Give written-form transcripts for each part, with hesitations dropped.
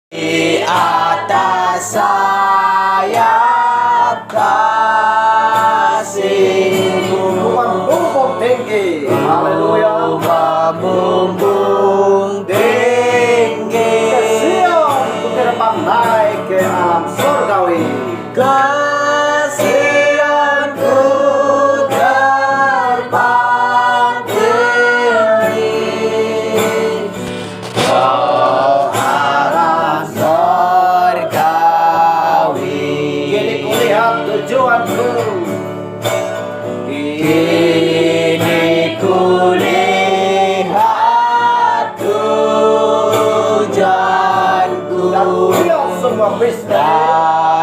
Di atas sayap kasih-Mu membumbung tinggi. Haleluya. membumbung tinggi Ke Sion, untuk terbang naik ke alam surgawi. Kasihanku terbang tinggi ke arah surgawi. Kini kulihat tujuanku. Kini kulihat tujuanku Dan kulihat semua misteri.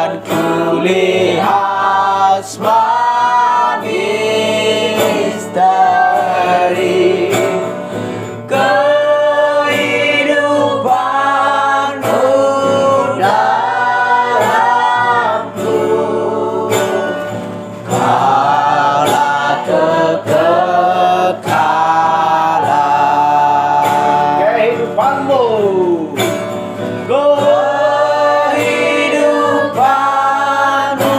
dan kulihat semua misteri kehidupanmu dalamku. Kaulah kekekalan Kehidupanmu. kehidupanmu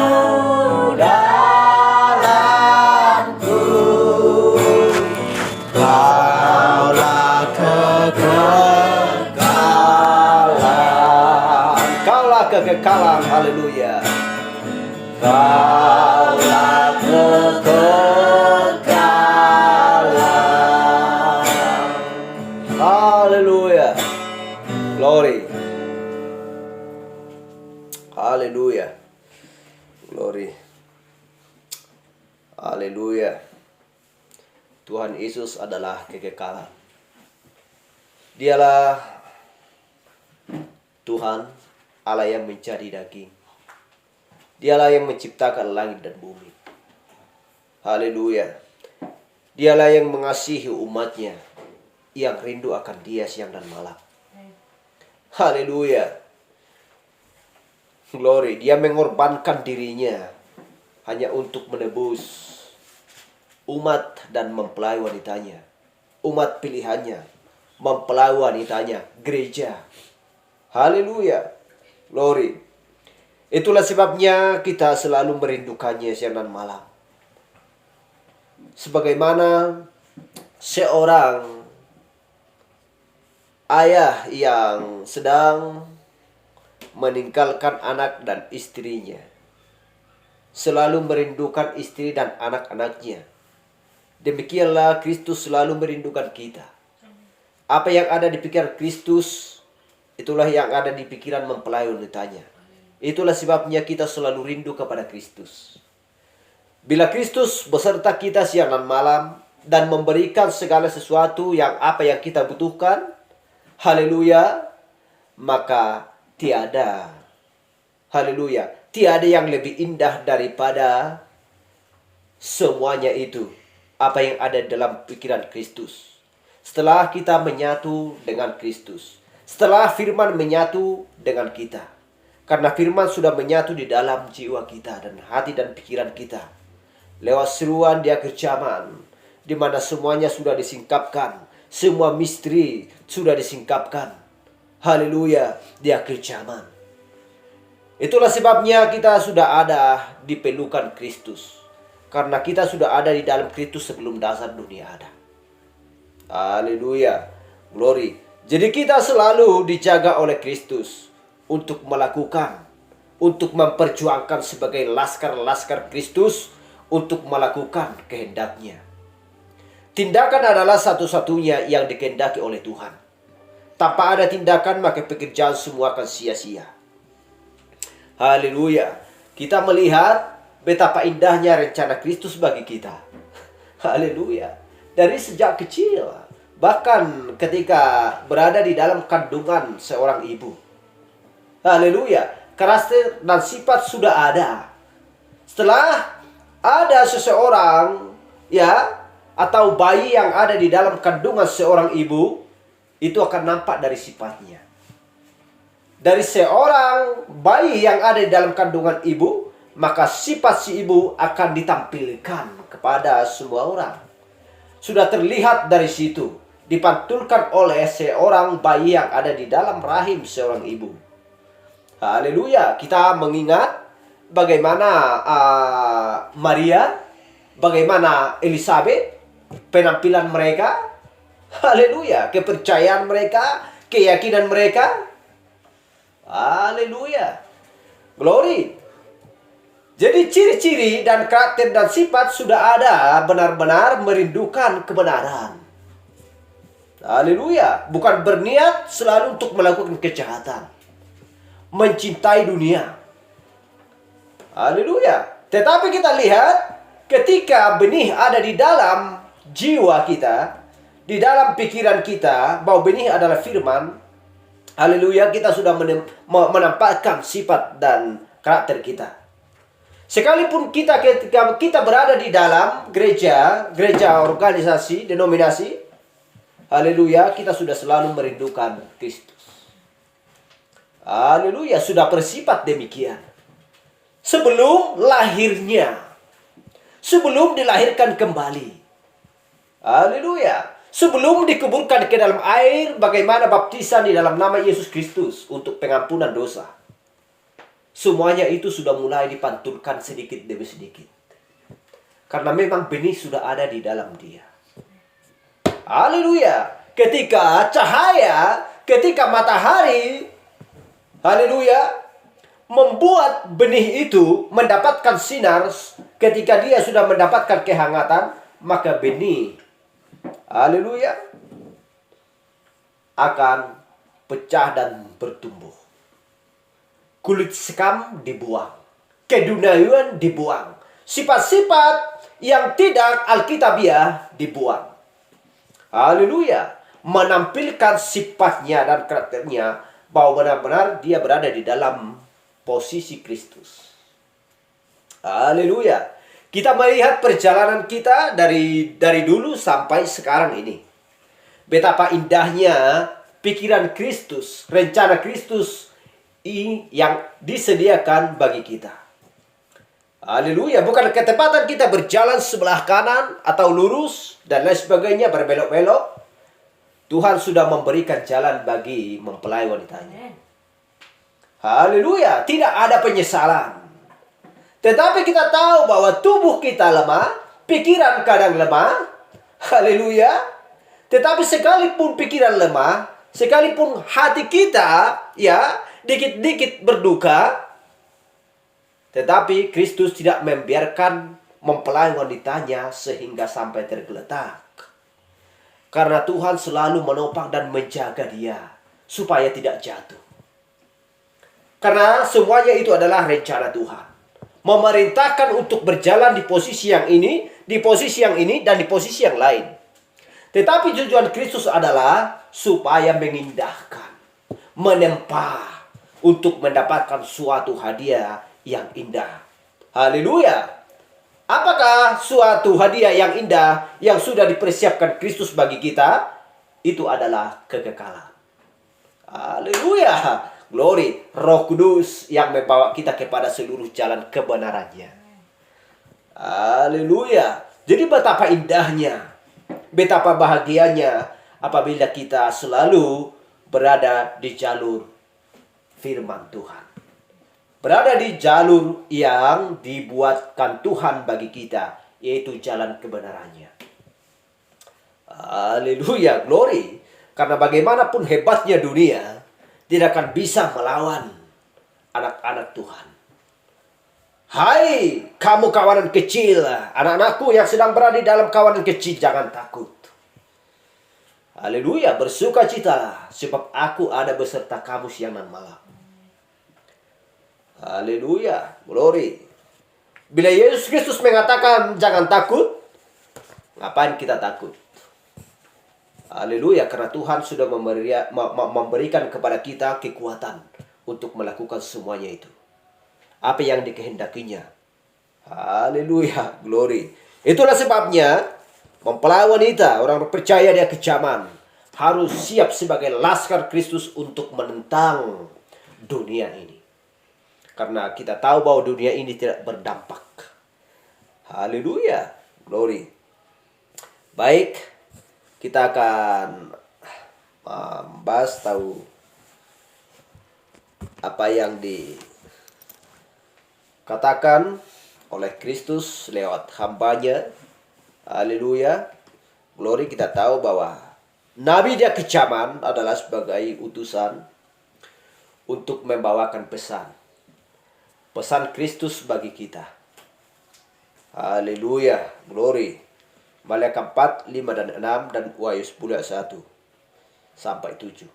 dalamku. Kaulah kekekalan. Kaulah kekekalan. Haleluya. Kaulah kekekalan. Haleluya. Glory. Haleluya. Glory. Haleluya. Tuhan Yesus adalah kekekalan. Dialah Tuhan Allah yang menjadi daging. Dialah yang menciptakan langit dan bumi. Haleluya. Dialah yang mengasihi umatnya, yang rindu akan Dia siang dan malam. Haleluya. Glory. Dia mengorbankan dirinya hanya untuk menebus umat dan mempelai wanitanya. Umat pilihannya, mempelai wanitanya, gereja. Haleluya. Glory. Itulah sebabnya kita selalu merindukannya siang dan malam. Sebagaimana seorang ayah yang sedang meninggalkan anak dan istrinya, selalu merindukan istri dan anak-anaknya. Demikianlah Kristus selalu merindukan kita. Apa yang ada di pikiran Kristus, itulah yang ada di pikiran mempelai wanitanya. Itulah sebabnya kita selalu rindu kepada Kristus. Bila Kristus beserta kita siang dan malam dan memberikan segala sesuatu yang apa yang kita butuhkan, haleluya, maka tiada, haleluya, tiada yang lebih indah daripada semuanya itu, apa yang ada dalam pikiran Kristus. Setelah kita menyatu dengan Kristus, setelah firman menyatu dengan kita, karena firman sudah menyatu di dalam jiwa kita dan hati dan pikiran kita, lewat seruan di akhir zaman, di mana semuanya sudah disingkapkan, semua misteri sudah disingkapkan. Haleluya, di akhir zaman. Itulah sebabnya kita sudah ada di pelukan Kristus. Karena kita sudah ada di dalam Kristus sebelum dasar dunia ada. Haleluya. Glory. Jadi kita selalu dijaga oleh Kristus untuk melakukan, untuk memperjuangkan sebagai laskar-laskar Kristus untuk melakukan kehendaknya. Tindakan adalah satu-satunya yang dikehendaki oleh Tuhan. Tanpa ada tindakan maka pekerjaan semua akan sia-sia. Haleluya. Kita melihat betapa indahnya rencana Kristus bagi kita. Haleluya. Dari sejak kecil, bahkan ketika berada di dalam kandungan seorang ibu. Haleluya. Karakter dan sifat sudah ada. Setelah ada seseorang, ya, atau bayi yang ada di dalam kandungan seorang ibu, itu akan nampak dari sifatnya. Dari seorang bayi yang ada di dalam kandungan ibu, maka sifat si ibu akan ditampilkan kepada semua orang. Sudah terlihat dari situ, dipantulkan oleh seorang bayi yang ada di dalam rahim seorang ibu. Haleluya. Kita mengingat bagaimana Maria, bagaimana Elizabeth, penampilan mereka. Haleluya. Kepercayaan mereka, keyakinan mereka. Haleluya. Glory. Jadi ciri-ciri dan karakter dan sifat sudah ada, benar-benar merindukan kebenaran. Haleluya. Bukan berniat selalu untuk melakukan kejahatan. Mencintai dunia. Haleluya. Tetapi kita lihat ketika benih ada di dalam jiwa kita, di dalam pikiran kita, bahwa benih adalah firman. Haleluya, kita sudah menampakkan sifat dan karakter kita. Sekalipun kita ketika kita berada di dalam gereja organisasi, denominasi, haleluya, kita sudah selalu merindukan Kristus. Haleluya, sudah bersifat demikian. Sebelum lahirnya, sebelum dilahirkan kembali. Haleluya. Sebelum dikuburkan ke dalam air, bagaimana baptisan di dalam nama Yesus Kristus untuk pengampunan dosa. Semuanya itu sudah mulai dipantulkan sedikit demi sedikit. Karena memang benih sudah ada di dalam dia. Haleluya. Ketika cahaya, ketika matahari, haleluya, membuat benih itu mendapatkan sinar, ketika dia sudah mendapatkan kehangatan, maka benih, haleluya, akan pecah dan bertumbuh. Kulit sekam dibuang, keduniaan dibuang, sifat-sifat yang tidak alkitabiah dibuang. Haleluya, menampilkan sifatnya dan karakternya bahwa benar-benar dia berada di dalam posisi Kristus. Haleluya. Kita melihat perjalanan kita dari dulu sampai sekarang ini. Betapa indahnya pikiran Kristus, rencana Kristus yang disediakan bagi kita. Haleluya. Bukan ketepatan kita berjalan sebelah kanan atau lurus dan lain sebagainya, berbelok-belok. Tuhan sudah memberikan jalan bagi mempelai wanitanya. Haleluya. Tidak ada penyesalan. Tetapi kita tahu bahwa tubuh kita lemah, pikiran kadang lemah. Haleluya. Tetapi sekalipun pikiran lemah, sekalipun hati kita ya dikit-dikit berduka, tetapi Kristus tidak membiarkan mempelai wanitanya sehingga sampai tergeletak. Karena Tuhan selalu menopang dan menjaga dia supaya tidak jatuh. Karena semuanya itu adalah rencana Tuhan. Memerintahkan untuk berjalan di posisi yang ini, di posisi yang ini, dan di posisi yang lain. Tetapi tujuan Kristus adalah supaya mengindahkan, menempa, untuk mendapatkan suatu hadiah yang indah. Haleluya. Apakah suatu hadiah yang indah yang sudah dipersiapkan Kristus bagi kita? Itu adalah kekekalan. Haleluya. Glory. Roh Kudus yang membawa kita kepada seluruh jalan kebenarannya. Haleluya. Jadi betapa indahnya, betapa bahagianya apabila kita selalu berada di jalur firman Tuhan. Berada di jalur yang dibuatkan Tuhan bagi kita, yaitu jalan kebenarannya. Haleluya, glory. Karena bagaimanapun hebatnya dunia, tidak akan bisa melawan anak-anak Tuhan. Hai, kamu kawanan kecil, anak-anakku yang sedang berada di dalam kawanan kecil, jangan takut. Haleluya, bersukacitalah, sebab aku ada beserta kamu siang dan malam. Haleluya, glory. Bila Yesus Kristus mengatakan jangan takut, ngapain kita takut? Haleluya, karena Tuhan sudah memberikan kepada kita kekuatan untuk melakukan semuanya itu. Apa yang dikehendakinya. Haleluya, glory. Itulah sebabnya mempelai wanita, orang percaya dia kejaman, harus siap sebagai laskar Kristus untuk menentang dunia ini. Karena kita tahu bahwa dunia ini tidak berdampak. Haleluya, glory. Baik, kita akan membahas apa yang dikatakan oleh Kristus lewat hambanya. Haleluya. Glory, kita tahu bahwa Nabi dia kecaman adalah sebagai utusan untuk membawakan pesan. Pesan Kristus bagi kita. Haleluya. Glory. Malaikat 4, 5 dan 6 dan Wahyu 10 ayat 1 sampai 7.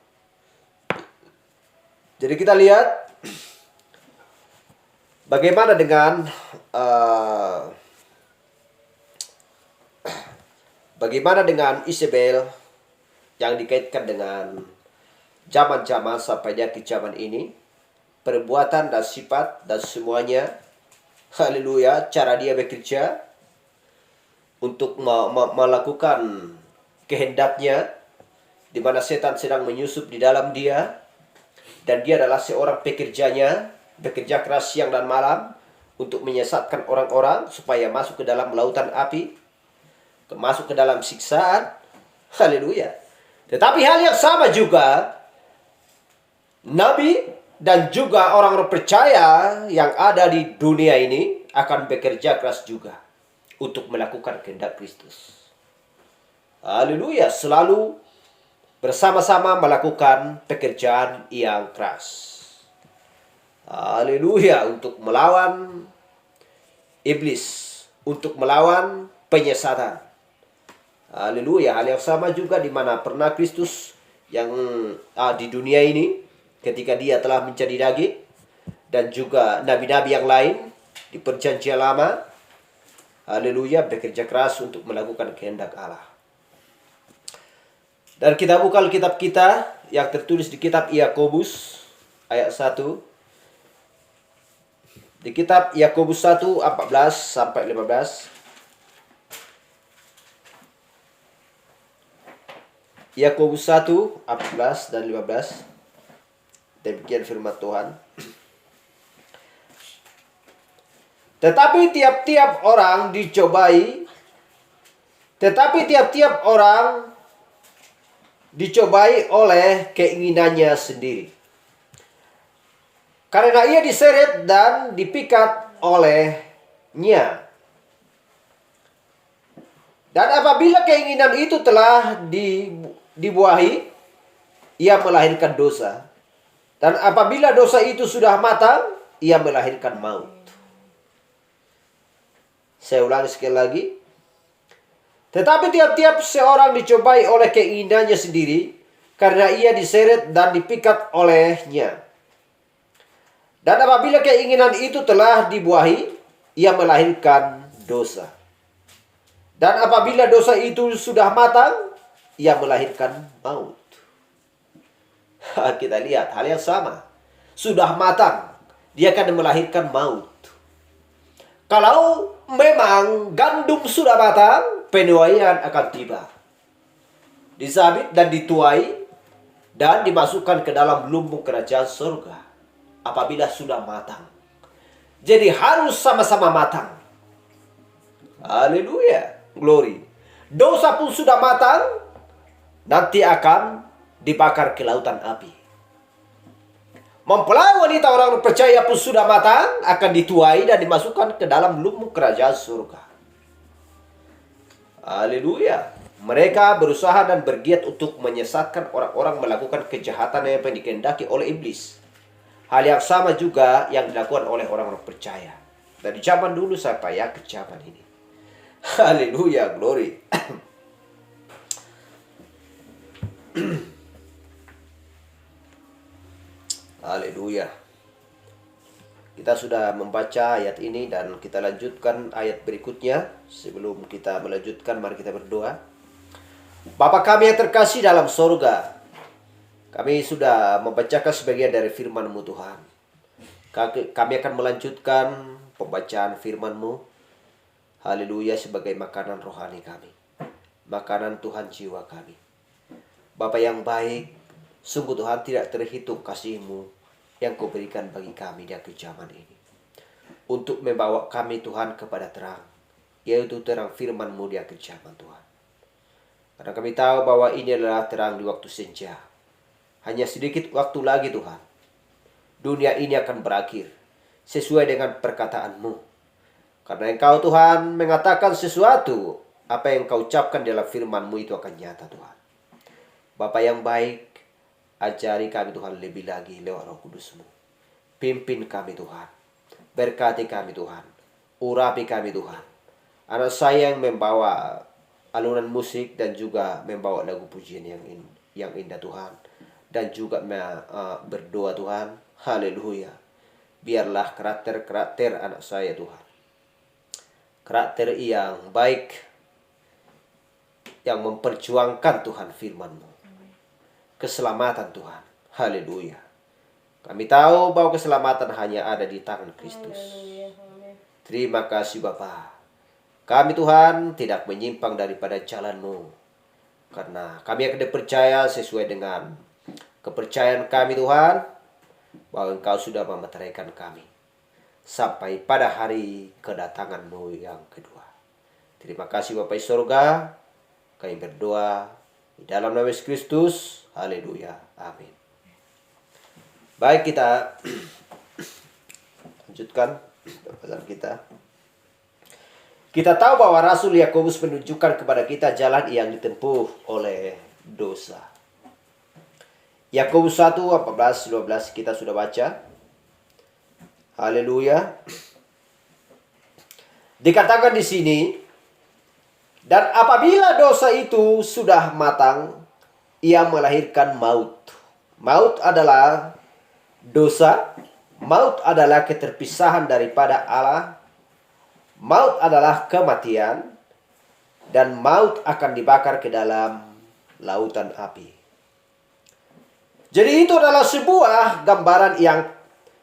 Jadi kita lihat bagaimana dengan Isabel yang dikaitkan dengan zaman-zaman sampai dia ke zaman ini, perbuatan dan sifat dan semuanya. Haleluya, cara dia bekerja untuk melakukan kehendaknya, di mana setan sedang menyusup di dalam dia, dan dia adalah seorang pekerjanya, bekerja keras siang dan malam untuk menyesatkan orang-orang supaya masuk ke dalam lautan api, masuk ke dalam siksaan. Haleluya. Tetapi hal yang sama juga Nabi dan juga orang-orang percaya yang ada di dunia ini akan bekerja keras juga untuk melakukan kehendak Kristus. Haleluya, selalu bersama-sama melakukan pekerjaan yang keras. Haleluya, untuk melawan iblis, untuk melawan penyesatan. Haleluya, hal yang sama juga di mana pernah Kristus yang di dunia ini ketika dia telah menjadi daging, dan juga nabi-nabi yang lain di perjanjian lama. Haleluya, bekerja keras untuk melakukan kehendak Allah. Dan kita buka Alkitab kita yang tertulis di kitab Yakobus ayat 1. Di kitab Yakobus 1 14 sampai 15. Yakobus 1 14 dan 15. Demikian firman Tuhan. Tetapi tiap-tiap orang dicobai oleh keinginannya sendiri. Karena ia diseret dan dipikat olehnya. Dan apabila keinginan itu telah dibuahi, ia melahirkan dosa. Dan apabila dosa itu sudah matang, ia melahirkan maut. Saya ulangi sekali lagi. Tetapi tiap-tiap seorang dicobai oleh keinginannya sendiri, karena ia diseret dan dipikat olehnya. Dan apabila keinginan itu telah dibuahi, ia melahirkan dosa. Dan apabila dosa itu sudah matang, ia melahirkan maut. Kita lihat hal yang sama. Sudah matang, dia akan melahirkan maut. Kalau memang gandum sudah matang, penuaian akan tiba. Disabit dan dituai dan dimasukkan ke dalam lumbung kerajaan surga apabila sudah matang. Jadi harus sama-sama matang. Haleluya, glory. Dosa pun sudah matang, nanti akan dibakar ke lautan api. Mempelai wanita orang percaya pun sudah matang, akan dituai dan dimasukkan ke dalam lumbung kerajaan surga. Haleluya. Mereka berusaha dan bergiat untuk menyesatkan orang-orang melakukan kejahatan yang dikehendaki oleh iblis. Hal yang sama juga yang dilakukan oleh orang-orang percaya. Dari zaman dulu sampai ya ke zaman ini. Haleluya, glory. Haleluya. Kita sudah membaca ayat ini dan kita lanjutkan ayat berikutnya. Sebelum kita melanjutkan, mari kita berdoa. Bapa kami yang terkasih dalam sorga, kami sudah membacakan sebagian dari firman-Mu Tuhan. Kami akan melanjutkan pembacaan firman-Mu. Haleluya, sebagai makanan rohani kami. Makanan Tuhan jiwa kami. Bapa yang baik, sungguh Tuhan tidak terhitung kasih-Mu yang Kau berikan bagi kami di akhir zaman ini. Untuk membawa kami Tuhan kepada terang, yaitu terang firman-Mu di akhir zaman Tuhan. Karena kami tahu bahwa ini adalah terang di waktu senja. Hanya sedikit waktu lagi Tuhan. dunia ini akan berakhir sesuai dengan perkataanmu. Karena Engkau Tuhan mengatakan sesuatu, apa yang Engkau ucapkan dalam firman-Mu itu akan nyata Tuhan. Bapa yang baik, ajari kami Tuhan lebih lagi lewat Roh Kudus-Mu. Pimpin kami Tuhan, berkati kami Tuhan, urapi kami Tuhan. Anak saya yang membawa alunan musik dan juga membawa lagu pujian yang indah Tuhan. Dan juga berdoa Tuhan, haleluya. Biarlah karakter anak saya Tuhan, karakter yang baik, yang memperjuangkan Tuhan firman-Mu, keselamatan Tuhan, haleluya. Kami tahu bahwa keselamatan hanya ada di tangan Kristus. Terima kasih Bapa. Kami Tuhan tidak menyimpang daripada jalan-Mu, karena kami akan dipercaya sesuai dengan kepercayaan kami Tuhan, bahwa Engkau sudah memeteraikan kami sampai pada hari kedatangan-Mu yang kedua. Terima kasih Bapa di surga. Kami berdoa di dalam nama Yesus Kristus. Haleluya. Amin. Baik, kita lanjutkan pembahasan kita. Kita tahu bahwa Rasul Yakobus menunjukkan kepada kita jalan yang ditempuh oleh dosa. Yakobus 1:14-12 kita sudah baca. Haleluya. Dikatakan di sini, dan apabila dosa itu sudah matang, ia melahirkan maut. Maut adalah dosa, maut adalah keterpisahan daripada Allah, maut adalah kematian, dan maut akan dibakar ke dalam lautan api. Jadi itu adalah sebuah gambaran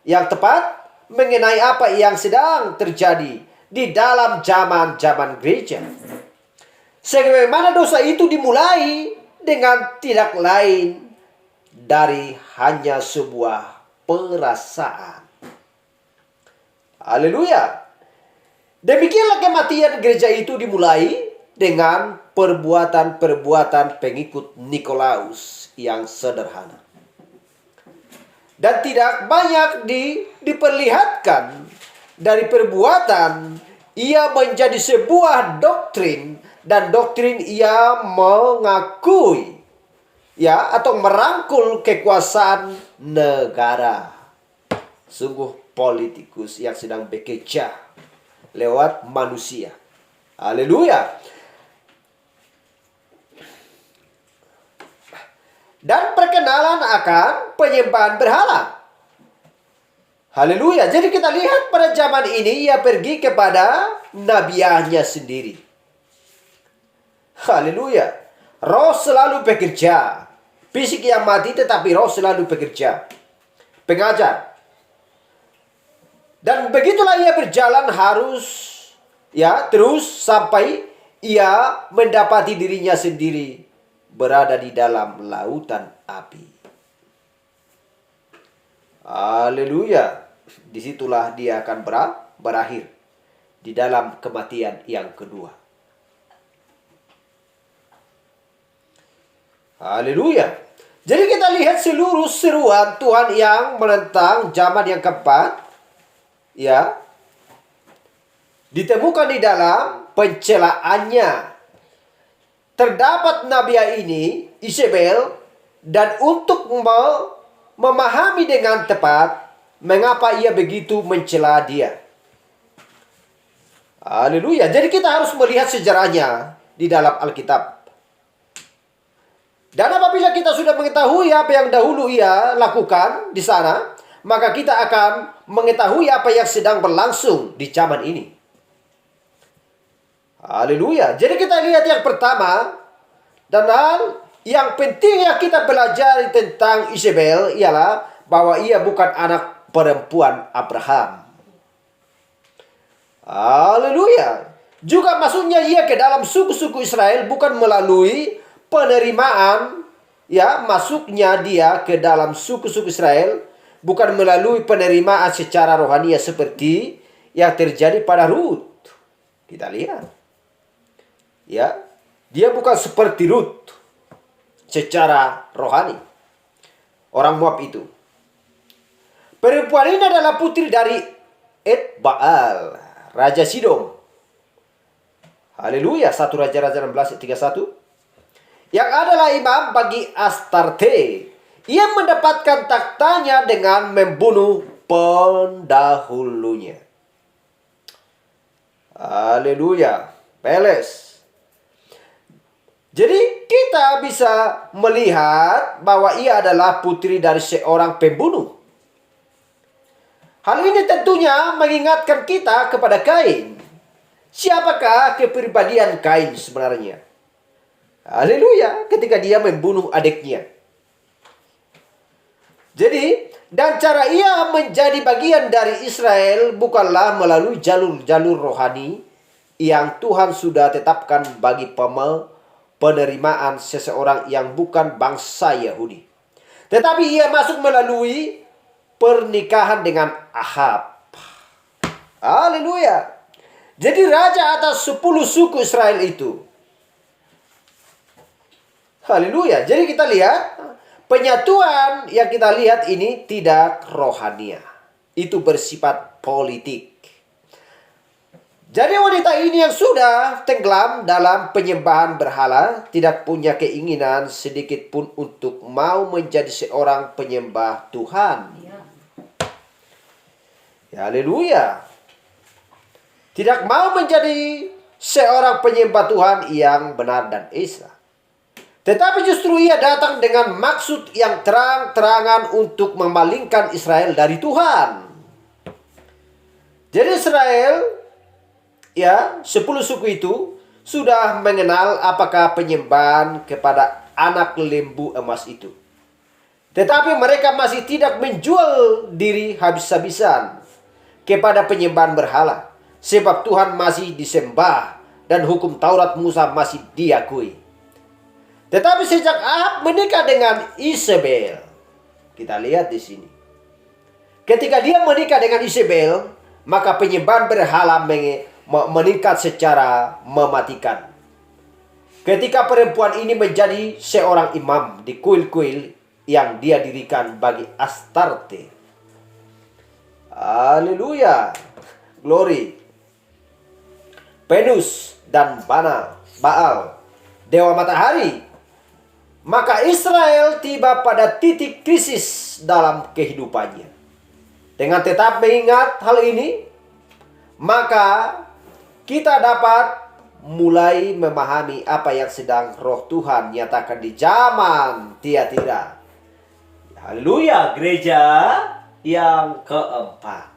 yang tepat mengenai apa yang sedang terjadi di dalam zaman gereja. Sebagaimana dosa itu dimulai dengan tidak lain dari hanya sebuah perasaan. Haleluya. Demikianlah kematian gereja itu dimulai dengan perbuatan-perbuatan pengikut Nikolaus yang sederhana. Dan tidak banyak diperlihatkan dari perbuatan. Ia menjadi sebuah doktrin, dan doktrin ia mengakui atau merangkul kekuasaan negara. Sungguh politikus yang sedang bekerja lewat manusia. Haleluya. Dan perkenalan akan penyembahan berhala. Haleluya. Jadi kita lihat pada zaman ini ia pergi kepada nabiahnya sendiri. Haleluya. Roh selalu bekerja. Fisik yang mati tetapi roh selalu bekerja. Pengajar. Dan begitulah ia berjalan terus sampai ia mendapati dirinya sendiri berada di dalam lautan api. Haleluya. Disitulah dia akan berakhir di dalam kematian yang kedua. Haleluya. Jadi kita lihat seluruh seruan Tuhan yang menentang zaman yang keempat, ditemukan di dalam pencelaannya. Terdapat nabiah ini, Isabel, dan untuk memahami dengan tepat mengapa ia begitu mencela dia. Haleluya. Jadi kita harus melihat sejarahnya di dalam Alkitab. Dan apabila kita sudah mengetahui apa yang dahulu ia lakukan di sana, maka kita akan mengetahui apa yang sedang berlangsung di zaman ini. Haleluya. Jadi kita lihat yang pertama, dan hal yang penting yang kita belajar tentang Isabel ialah bahwa ia bukan anak perempuan Abraham. Haleluya. Juga maksudnya ia ke dalam suku-suku Israel bukan melalui penerimaan, masuknya dia ke dalam suku-suku Israel bukan melalui penerimaan secara rohani seperti yang terjadi pada Rut. Kita lihat. Dia bukan seperti Rut secara rohani. Orang Moab itu. Perempuan ini adalah putri dari Etbaal, Raja Sidom. Haleluya. 1 Raja-Raja 16 ayat 31. Yang adalah imam bagi Astarte. Ia mendapatkan taktanya dengan membunuh pendahulunya. Haleluya. Peles. Jadi kita bisa melihat bahwa ia adalah putri dari seorang pembunuh. Hal ini tentunya mengingatkan kita kepada Kain. Siapakah kepribadian Kain sebenarnya? Haleluya, ketika dia membunuh adiknya. Jadi, dan cara ia menjadi bagian dari Israel bukanlah melalui jalur-jalur rohani yang Tuhan sudah tetapkan bagi penerimaan seseorang yang bukan bangsa Yahudi. Tetapi ia masuk melalui pernikahan dengan Ahab. Haleluya. Jadi raja atas 10 suku Israel itu. Haleluya. Jadi kita lihat penyatuan yang kita lihat ini tidak rohania. Itu bersifat politik. Jadi wanita ini yang sudah tenggelam dalam penyembahan berhala tidak punya keinginan sedikit pun untuk mau menjadi seorang penyembah Tuhan. Ya, haleluya. Tidak mau menjadi seorang penyembah Tuhan yang benar dan esa. Tetapi justru ia datang dengan maksud yang terang-terangan untuk memalingkan Israel dari Tuhan. Jadi Israel, ya, 10 suku itu sudah mengenal apakah penyembahan kepada anak lembu emas itu. Tetapi mereka masih tidak menjual diri habis-habisan kepada penyembahan berhala. Sebab Tuhan masih disembah dan hukum Taurat Musa masih diakui. Tetapi sejak Ahab menikah dengan Isabel, kita lihat di sini. Ketika dia menikah dengan Isabel, maka penyembahan berhala meningkat secara mematikan. Ketika perempuan ini menjadi seorang imam di kuil-kuil yang dia dirikan bagi Astarte. Haleluya. Glory. Venus dan Baal, dewa matahari. Maka Israel tiba pada titik krisis dalam kehidupannya. Dengan tetap mengingat hal ini, maka kita dapat mulai memahami apa yang sedang Roh Tuhan nyatakan di zaman Tiatira. Haleluya, gereja yang keempat.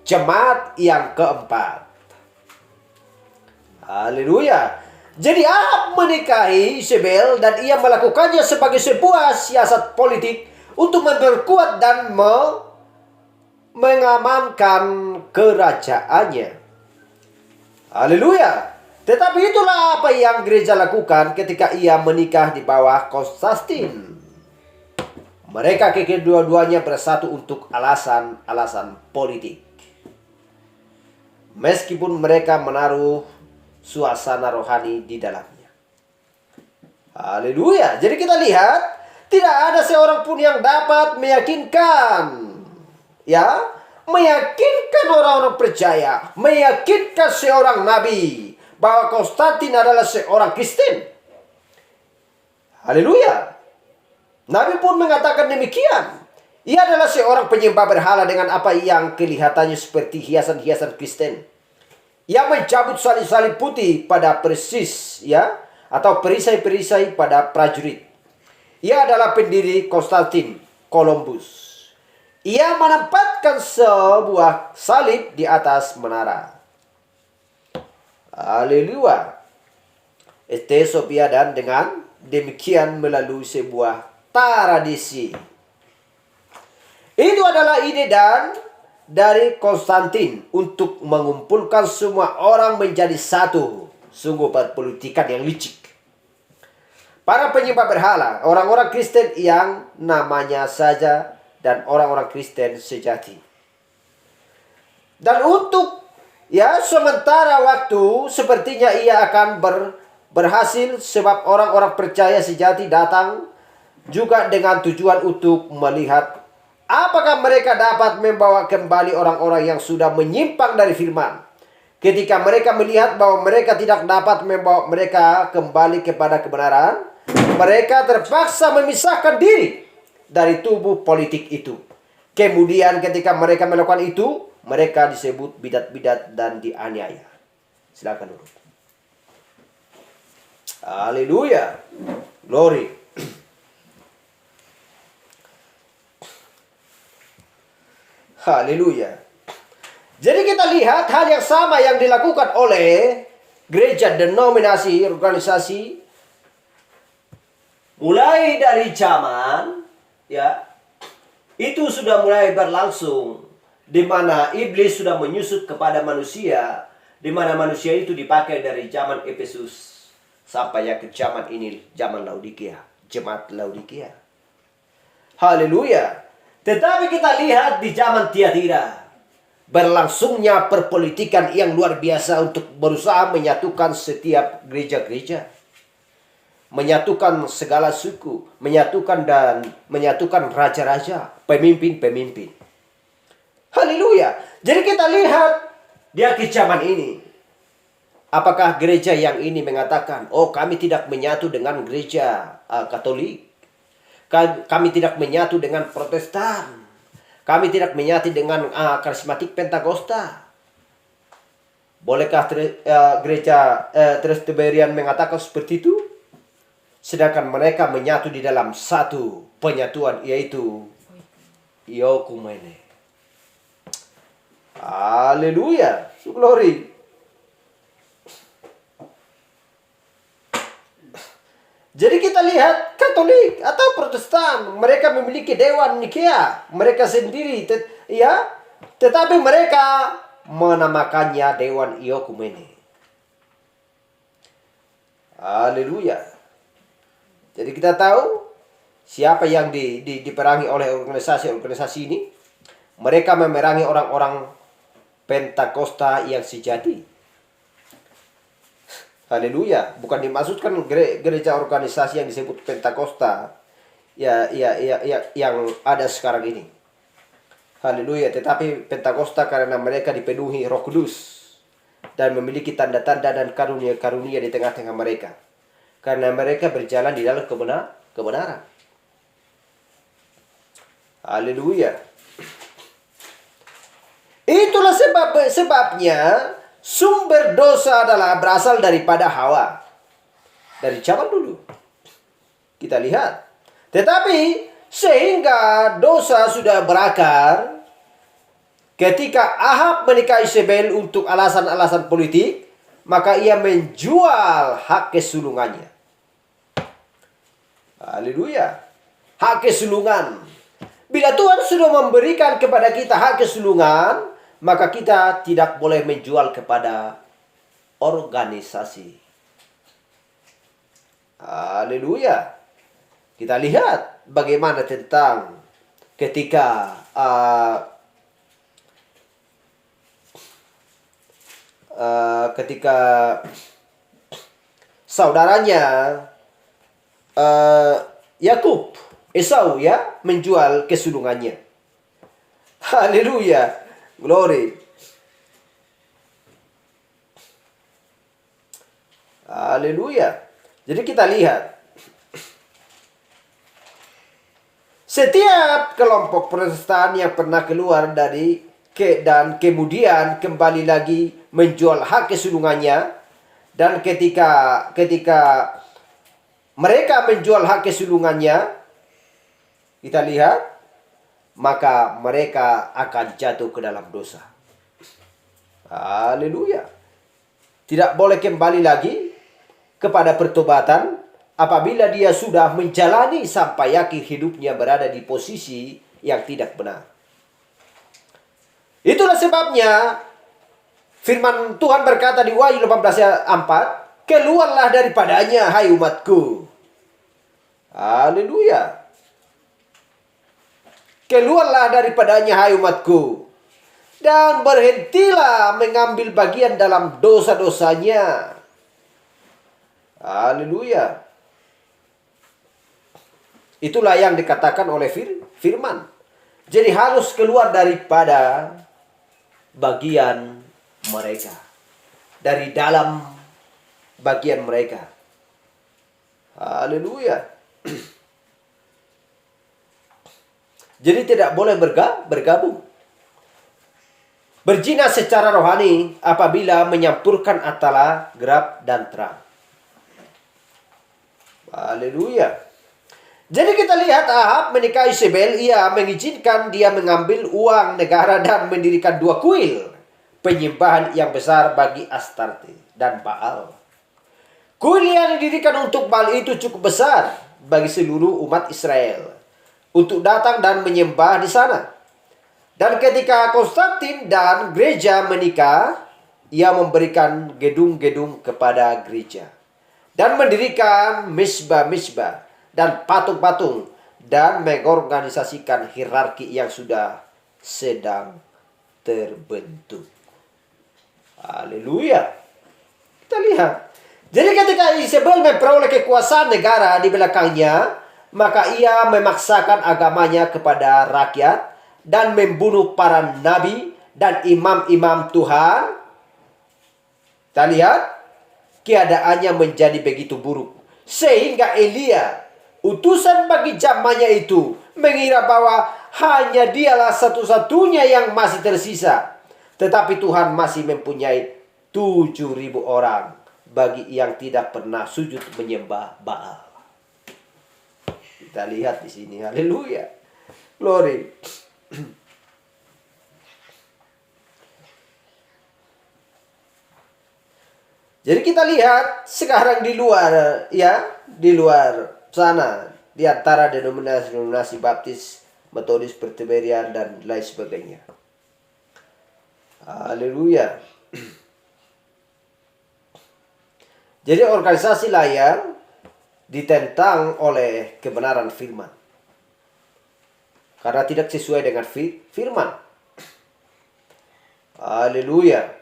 Jemaat yang keempat. Haleluya. Jadi Ahab menikahi Isabel dan ia melakukannya sebagai sebuah siasat politik untuk memperkuat dan mengamankan kerajaannya. Haleluya. Tetapi itulah apa yang gereja lakukan ketika ia menikah di bawah Konstantin. Mereka kedua-duanya bersatu untuk alasan-alasan politik. Meskipun mereka menaruh suasana rohani di dalamnya. Haleluya. Jadi kita lihat tidak ada seorang pun yang dapat meyakinkan, ya, meyakinkan orang-orang percaya, meyakinkan seorang nabi bahwa Konstantin adalah seorang Kristen. Haleluya. Nabi pun mengatakan demikian. Ia adalah seorang penyembah berhala dengan apa yang kelihatannya seperti hiasan-hiasan Kristen. Ia mencabut salib-salib putih pada persis, ya, atau perisai-perisai pada prajurit. Ia adalah pendiri Konstantin Columbus. Ia menempatkan sebuah salib di atas menara. Haleluya. Ethiopia dan dengan demikian melalui sebuah tradisi. Itu adalah ide dari Konstantin untuk mengumpulkan semua orang menjadi satu. Sungguh perpolitikan yang licik. Para penyembah berhala, orang-orang Kristen yang namanya saja dan orang-orang Kristen sejati. Dan untuk, ya, sementara waktu sepertinya ia akan berhasil sebab orang-orang percaya sejati datang juga dengan tujuan untuk melihat apakah mereka dapat membawa kembali orang-orang yang sudah menyimpang dari firman? Ketika mereka melihat bahwa mereka tidak dapat membawa mereka kembali kepada kebenaran, mereka terpaksa memisahkan diri dari tubuh politik itu. Kemudian ketika mereka melakukan itu, mereka disebut bidat-bidat dan dianiaya. Silakan urut. Haleluya. Glory. Haleluya. Jadi kita lihat hal yang sama yang dilakukan oleh gereja denominasi, organisasi, mulai dari zaman, ya, itu sudah mulai berlangsung, di mana iblis sudah menyusup kepada manusia, di mana manusia itu dipakai dari zaman Efesus sampai ya ke zaman ini, zaman Laodikia, jemaat Laodikia. Haleluya. Tetapi kita lihat di zaman Tiatira, berlangsungnya perpolitikan yang luar biasa untuk berusaha menyatukan setiap gereja-gereja, menyatukan segala suku, menyatukan raja-raja, pemimpin-pemimpin. Haleluya. Jadi kita lihat di akhir zaman ini, apakah gereja yang ini mengatakan, oh kami tidak menyatu dengan gereja Katolik, kami tidak menyatu dengan Protestan, kami tidak menyatu dengan karismatik Pentakosta. Bolehkah gereja Presbyterian mengatakan seperti itu? Sedangkan mereka menyatu di dalam satu penyatuan, yaitu Iokumene. Haleluya. Glory. Jadi kita lihat Katolik atau Protestan, mereka memiliki dewan Nikea mereka sendiri, tetapi mereka menamakannya Dewan Iokumene. Haleluya. Jadi kita tahu siapa yang diperangi oleh organisasi-organisasi ini. Mereka memerangi orang-orang Pentakosta yang sejati. Haleluya. Bukan dimaksudkan gereja organisasi yang disebut Pentakosta yang ada sekarang ini. Haleluya. Tetapi Pentakosta karena mereka dipenuhi Roh Kudus dan memiliki tanda-tanda dan karunia-karunia di tengah-tengah mereka. Karena mereka berjalan di dalam kebenaran. Haleluya. Itulah sebabnya sumber dosa adalah berasal daripada Hawa. Dari zaman dulu. Kita lihat. Tetapi sehingga dosa sudah berakar ketika Ahab menikahi Isabel untuk alasan-alasan politik, maka ia menjual hak kesulungannya. Haleluya. Hak kesulungan. Bila Tuhan sudah memberikan kepada kita hak kesulungan, maka kita tidak boleh menjual kepada organisasi. Haleluya. Kita lihat bagaimana tentang ketika saudaranya Yakub, Esau menjual kesulungannya. Haleluya. Glory. Haleluya. Jadi kita lihat setiap kelompok Protestan yang pernah keluar dan kemudian kembali lagi menjual hak kesulungannya, dan ketika mereka menjual hak kesulungannya, kita lihat maka mereka akan jatuh ke dalam dosa. Haleluya. Tidak boleh kembali lagi kepada pertobatan apabila dia sudah menjalani sampai akhir hidupnya berada di posisi yang tidak benar. Itulah sebabnya firman Tuhan berkata di Wahyu 18 ayat 4, keluarlah daripadanya hai umatku. Haleluya. Keluarlah daripadanya hai umatku, dan berhentilah mengambil bagian dalam dosa-dosanya. Haleluya. Itulah yang dikatakan oleh firman. Jadi harus keluar daripada bagian mereka. Dari dalam bagian mereka. Haleluya. Jadi tidak boleh bergabung. Berzina secara rohani apabila menyampurkan antara gelap dan terang. Haleluya. Jadi kita lihat Ahab menikahi Yezebel. Ia mengizinkan dia mengambil uang negara dan mendirikan 2 kuil penyembahan yang besar bagi Astarte dan Baal. Kuil yang didirikan untuk Baal itu cukup besar bagi seluruh umat Israel untuk datang dan menyembah di sana. Dan ketika Konstantin dan gereja menikah, ia memberikan gedung-gedung kepada gereja dan mendirikan misbah-misbah dan patung-patung dan mengorganisasikan hierarki yang sudah sedang terbentuk. Haleluya. Kita lihat. Jadi ketika Yezebel memperoleh kekuasaan negara di belakangnya, maka ia memaksakan agamanya kepada rakyat dan membunuh para nabi dan imam-imam Tuhan. Kita lihat, keadaannya menjadi begitu buruk. Sehingga Elia, utusan bagi zamannya itu, mengira bahwa hanya dialah satu-satunya yang masih tersisa. Tetapi Tuhan masih mempunyai 7.000 orang bagi yang tidak pernah sujud menyembah Baal. Kita lihat di sini, haleluya. Glory. Jadi kita lihat sekarang di luar, ya, di luar sana, di antara denominasi Baptis, Metodis, Presbyterian dan lain sebagainya. Haleluya. Jadi organisasi yang ditentang oleh kebenaran firman. Karena tidak sesuai dengan firman. Haleluya.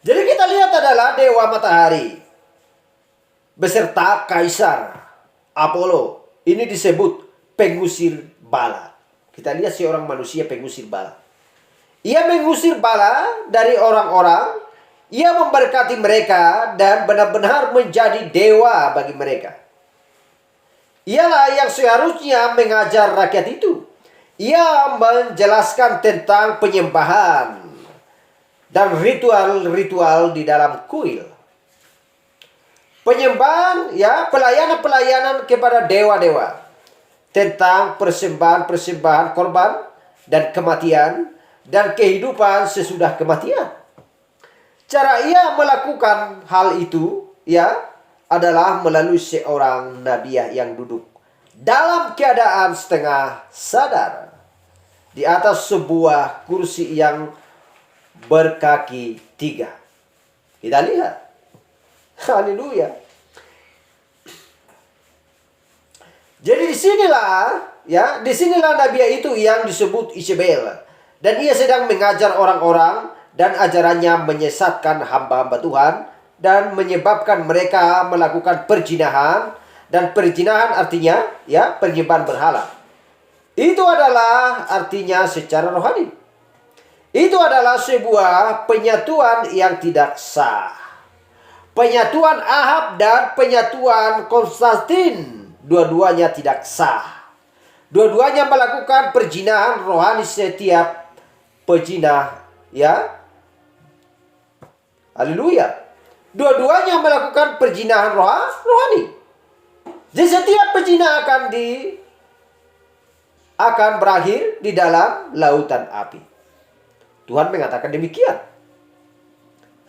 Jadi kita lihat adalah dewa matahari beserta kaisar Apollo. Ini disebut pengusir bala. Kita lihat seorang manusia pengusir bala. Ia mengusir bala dari orang-orang. Ia memberkati mereka dan benar-benar menjadi dewa bagi mereka. Ialah yang seharusnya mengajar rakyat itu. Ia menjelaskan tentang penyembahan dan ritual-ritual di dalam kuil. Penyembahan, ya, pelayanan-pelayanan kepada dewa-dewa. Tentang persembahan-persembahan korban dan kematian dan kehidupan sesudah kematian. Cara ia melakukan hal itu, ya, adalah melalui seorang nabiah yang duduk dalam keadaan setengah sadar di atas sebuah kursi yang berkaki 3. Kita lihat. Haleluya. Jadi disinilah nabiah itu yang disebut Yezebel. Dan ia sedang mengajar orang-orang dan ajarannya menyesatkan hamba-hamba Tuhan dan menyebabkan mereka melakukan perzinahan. Dan perzinahan artinya, ya, penyembahan berhala. Itu adalah artinya secara rohani. Itu adalah sebuah penyatuan yang tidak sah. Penyatuan Ahab dan penyatuan Konstantin, dua-duanya tidak sah. Dua-duanya melakukan perzinahan rohani setiap pezina, ya. Haleluya. Dua-duanya melakukan perzinahan rohani. Jadi setiap pezina akan berakhir di dalam lautan api. Tuhan mengatakan demikian.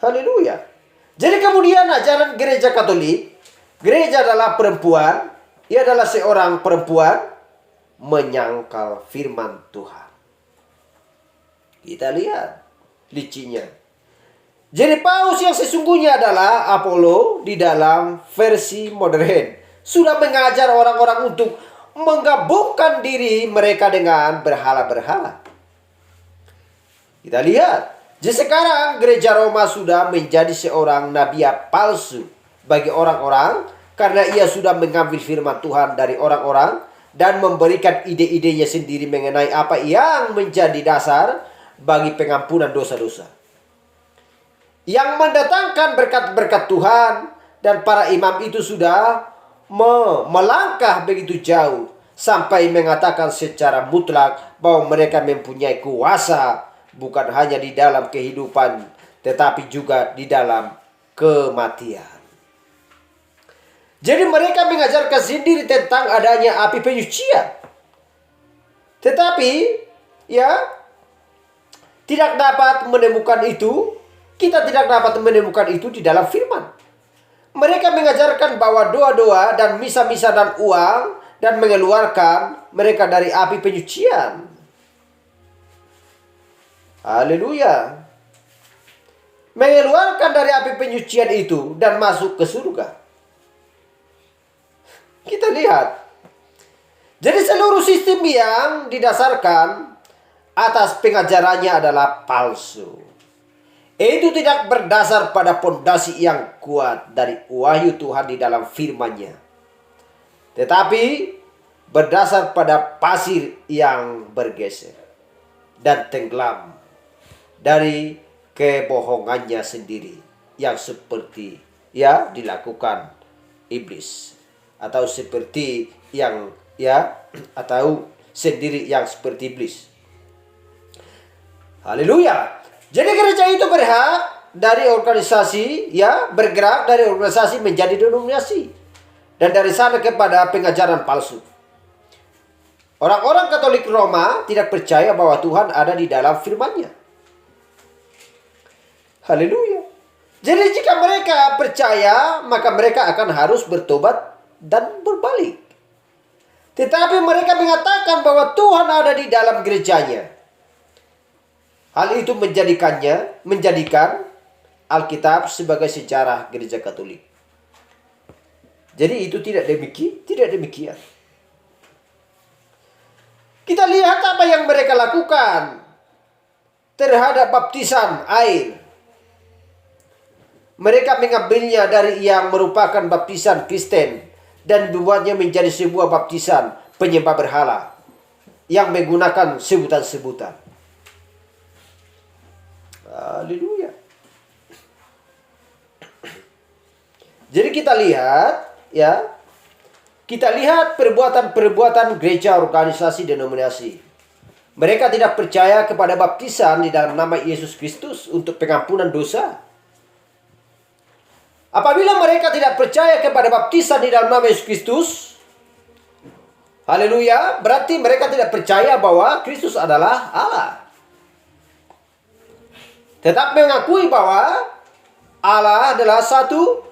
Haleluya. Jadi kemudian ajaran gereja Katolik, gereja adalah perempuan, ia adalah seorang perempuan menyangkal firman Tuhan. Kita lihat licinya. Jadi paus yang sesungguhnya adalah Apollo di dalam versi modern. Sudah mengajar orang-orang untuk menggabungkan diri mereka dengan berhala-berhala. Kita lihat. Jadi sekarang gereja Roma sudah menjadi seorang nabiah palsu bagi orang-orang. Karena ia sudah mengambil firman Tuhan dari orang-orang dan memberikan ide-idenya sendiri mengenai apa yang menjadi dasar bagi pengampunan dosa-dosa. Yang mendatangkan berkat-berkat Tuhan, dan para imam itu sudah melangkah begitu jauh sampai mengatakan secara mutlak bahwa mereka mempunyai kuasa bukan hanya di dalam kehidupan tetapi juga di dalam kematian. Jadi mereka mengajarkan sendiri tentang adanya api penyucian. Tetapi tidak dapat menemukan itu. Kita tidak dapat menemukan itu di dalam firman. Mereka mengajarkan bahwa doa-doa dan misa-misa dan uang dan mengeluarkan mereka dari api penyucian. Haleluya. Mengeluarkan dari api penyucian itu dan masuk ke surga. Kita lihat. Jadi seluruh sistem yang didasarkan atas pengajarannya adalah palsu. Itu tidak berdasar pada pondasi yang kuat dari wahyu Tuhan di dalam firman-Nya. Tetapi berdasar pada pasir yang bergeser dan tenggelam dari kebohongannya sendiri yang seperti dilakukan iblis, atau seperti yang atau sendiri yang seperti iblis. Haleluya. Jadi gereja itu berhak dari organisasi, bergerak dari organisasi menjadi denominasi, dan dari sana kepada pengajaran palsu. Orang-orang Katolik Roma tidak percaya bahwa Tuhan ada di dalam firman-Nya. Haleluya. Jadi jika mereka percaya, maka mereka akan harus bertobat dan berbalik. Tetapi mereka mengatakan bahwa Tuhan ada di dalam gerejanya. Hal itu menjadikan Alkitab sebagai sejarah gereja Katolik. Jadi itu tidak demikian. Kita lihat apa yang mereka lakukan terhadap baptisan air. Mereka mengambilnya dari yang merupakan baptisan Kristen dan membuatnya menjadi sebuah baptisan penyembah berhala yang menggunakan sebutan-sebutan. Haleluya. Jadi kita lihat perbuatan-perbuatan gereja, organisasi, denominasi. Mereka tidak percaya kepada baptisan di dalam nama Yesus Kristus untuk pengampunan dosa. Apabila mereka tidak percaya kepada baptisan di dalam nama Yesus Kristus, haleluya, berarti mereka tidak percaya bahwa Kristus adalah Allah. Tetap mengakui bahwa Allah adalah satu,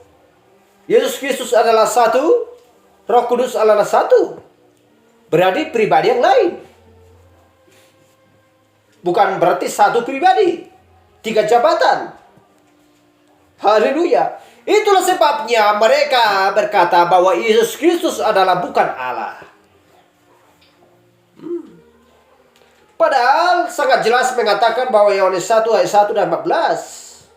Yesus Kristus adalah satu, Roh Kudus adalah satu. Berarti pribadi yang lain. Bukan berarti satu pribadi, 3 jabatan. Haleluya. Itulah sebabnya mereka berkata bahwa Yesus Kristus adalah bukan Allah. Padahal sangat jelas mengatakan bahwa Yohanes 1 ayat 1 dan 14.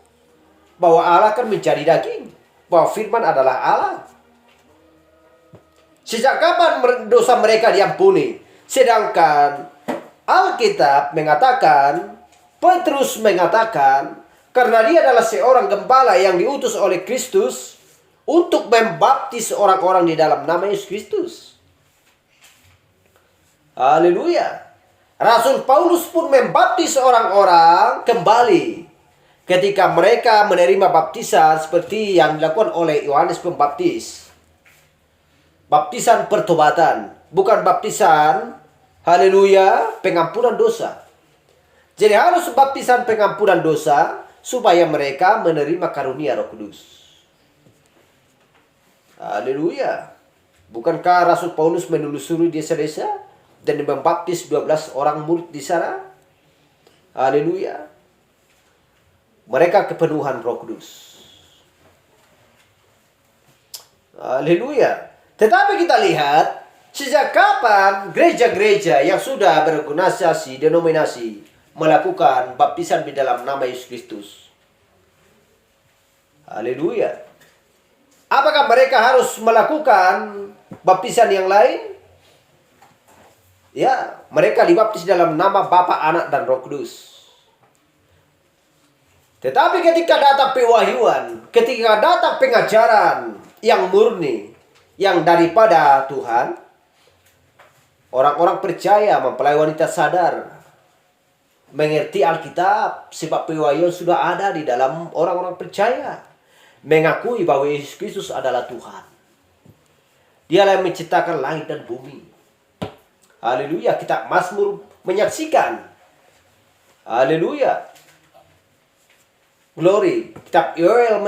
Bahwa Allah akan menjadi daging. Bahwa firman adalah Allah. Sejak kapan dosa mereka diampuni? Sedangkan Alkitab mengatakan, Petrus mengatakan, karena dia adalah seorang gembala yang diutus oleh Kristus untuk membaptis orang-orang di dalam nama Yesus Kristus. Haleluya. Rasul Paulus pun membaptis orang-orang kembali ketika mereka menerima baptisan seperti yang dilakukan oleh Yohanes Pembaptis. Baptisan pertobatan, bukan baptisan, haleluya, pengampunan dosa. Jadi harus baptisan pengampunan dosa supaya mereka menerima karunia Roh Kudus. Haleluya. Bukankah Rasul Paulus menelusuri desa-desa dan membaptis 12 orang murid di sana? Haleluya. Mereka kepenuhan Roh Kudus. Haleluya. Tetapi kita lihat, sejak kapan gereja-gereja yang sudah berorganisasi, denominasi, melakukan baptisan di dalam nama Yesus Kristus? Haleluya. Apakah mereka harus melakukan baptisan yang lain? Ya, mereka dibaptis dalam nama Bapa, Anak, dan Roh Kudus. Tetapi ketika datang pewahyuan, ketika datang pengajaran yang murni, yang daripada Tuhan, orang-orang percaya, mempelai wanita sadar, mengerti Alkitab, sebab pewahyuan sudah ada di dalam orang-orang percaya. Mengakui bahwa Yesus Kristus adalah Tuhan. Dialah yang menciptakan langit dan bumi. Haleluya, kitab Mazmur menyaksikan. Haleluya. Glory, kitab Yoel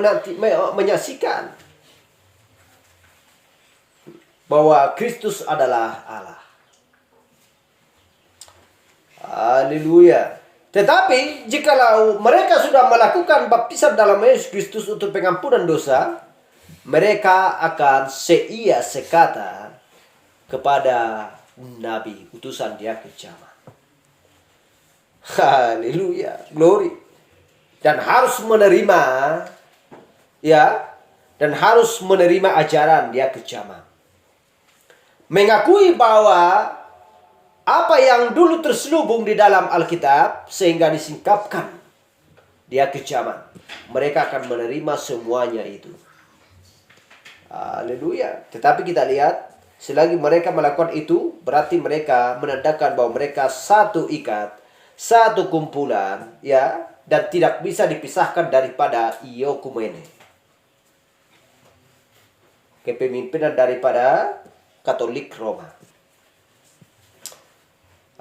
menyaksikan bahwa Kristus adalah Allah. Haleluya. Tetapi jikalau mereka sudah melakukan baptisan dalam Yesus Kristus untuk pengampunan dosa, mereka akan seia sekata kepada nabi utusan Dia ke zaman. Haleluya, glory. Dan harus menerima, ya, dan harus menerima ajaran Dia ke zaman. Mengakui bahwa apa yang dulu terselubung di dalam Alkitab sehingga disingkapkan Dia ke zaman. Mereka akan menerima semuanya itu. Haleluya. Tetapi kita lihat, selagi mereka melakukan itu, berarti mereka menandakan bahwa mereka satu ikat, satu kumpulan, ya, dan tidak bisa dipisahkan daripada iokumene, kepemimpinan daripada Katolik Roma.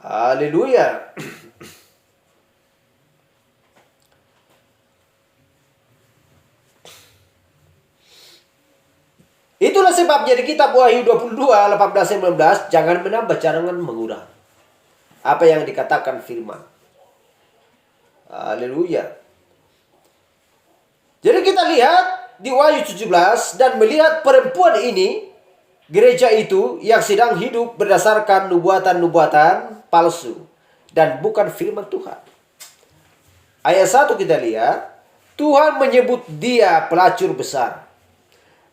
Haleluya. Itulah sebabnya di kitab Wahyu 22, 18-19, jangan menambah, jangan mengurang apa yang dikatakan firman. Haleluya. Jadi kita lihat di Wahyu 17 dan melihat perempuan ini, gereja itu yang sedang hidup berdasarkan nubuatan-nubuatan palsu dan bukan firman Tuhan. Ayat 1 kita lihat, Tuhan menyebut dia pelacur besar.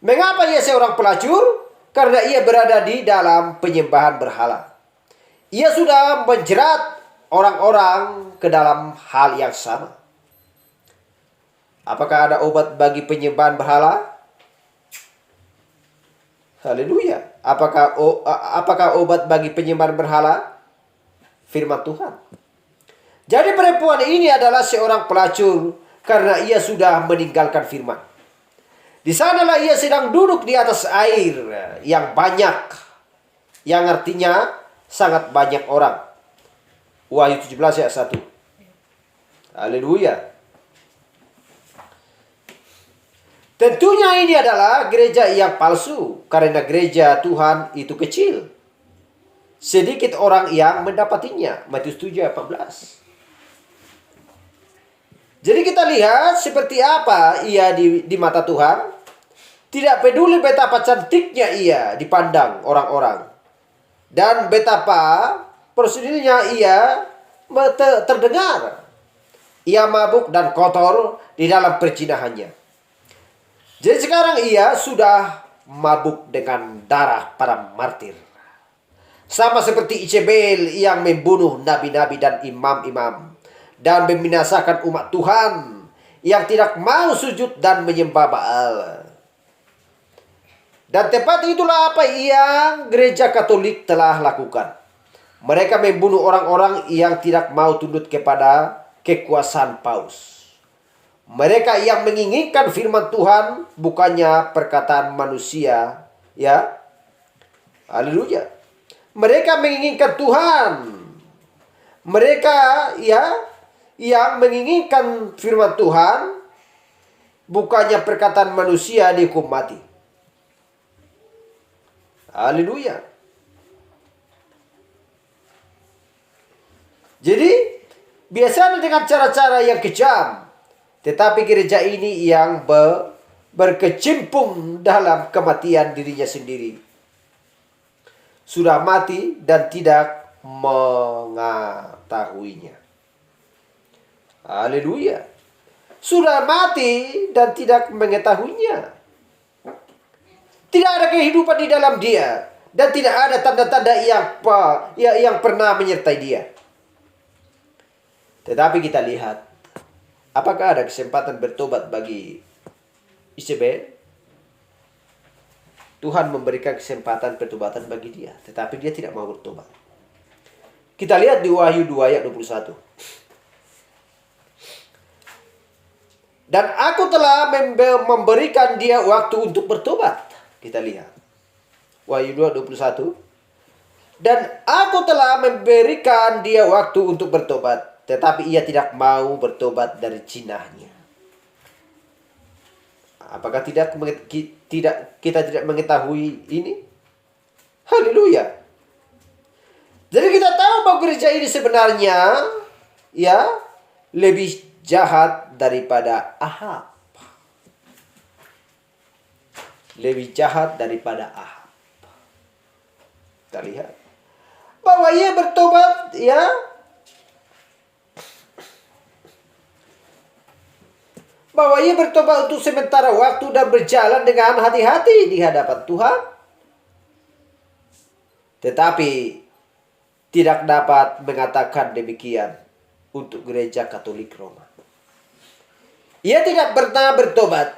Mengapa ia seorang pelacur? Karena ia berada di dalam penyembahan berhala. Ia sudah menjerat orang-orang ke dalam hal yang sama. Apakah ada obat bagi penyembahan berhala? Haleluya. Apakah obat bagi penyembahan berhala? Firman Tuhan. Jadi perempuan ini adalah seorang pelacur karena ia sudah meninggalkan firman. Di sanalah ia sedang duduk di atas air yang banyak, yang artinya sangat banyak orang. Wahyu 17 ayat 1. Haleluya. Tentunya ini adalah gereja yang palsu, karena gereja Tuhan itu kecil. Sedikit orang yang mendapatinya. Matius 7 ayat 14. Jadi kita lihat seperti apa ia di mata Tuhan. Tidak peduli betapa cantiknya ia dipandang orang-orang. Dan betapa prosedurnya ia terdengar. Ia mabuk dan kotor di dalam perzinahannya. Jadi sekarang ia sudah mabuk dengan darah para martir. Sama seperti Izebel yang membunuh nabi-nabi dan imam-imam. Dan membinasakan umat Tuhan yang tidak mau sujud dan menyembah Baal. Dan tepat itulah apa yang gereja Katolik telah lakukan. Mereka membunuh orang-orang yang tidak mau tunduk kepada kekuasaan paus. Mereka yang menginginkan firman Tuhan bukannya perkataan manusia, ya. Haleluya. Mereka menginginkan Tuhan. Mereka yang menginginkan firman Tuhan bukannya perkataan manusia dihukum mati. Haleluya. Jadi biasanya dengan cara-cara yang kejam, tetapi gereja ini yang berkecimpung dalam kematian dirinya sendiri. Sudah mati dan tidak mengetahuinya. Haleluya. Sudah mati dan tidak mengetahuinya. Tidak ada kehidupan di dalam dia. Dan tidak ada tanda-tanda yang pernah menyertai dia. Tetapi kita lihat, apakah ada kesempatan bertobat bagi Isabel? Tuhan memberikan kesempatan pertobatan bagi dia, tetapi dia tidak mau bertobat. Kita lihat di Wahyu 2 ayat 21. Dan aku telah memberikan dia waktu untuk bertobat. Kita lihat. Wahyu 2, 21. Dan aku telah memberikan dia waktu untuk bertobat, tetapi ia tidak mau bertobat dari zinahnya. Apakah kita tidak mengetahui ini? Haleluya. Jadi kita tahu bahwa gereja ini sebenarnya lebih jahat daripada Ahab. Lebih jahat daripada Ahab. Kita lihat bahwa ia bertobat, bahwa ia bertobat untuk sementara waktu dan berjalan dengan hati-hati di hadapan Tuhan. Tetapi tidak dapat mengatakan demikian untuk gereja Katolik Roma. Ia tidak pernah bertobat,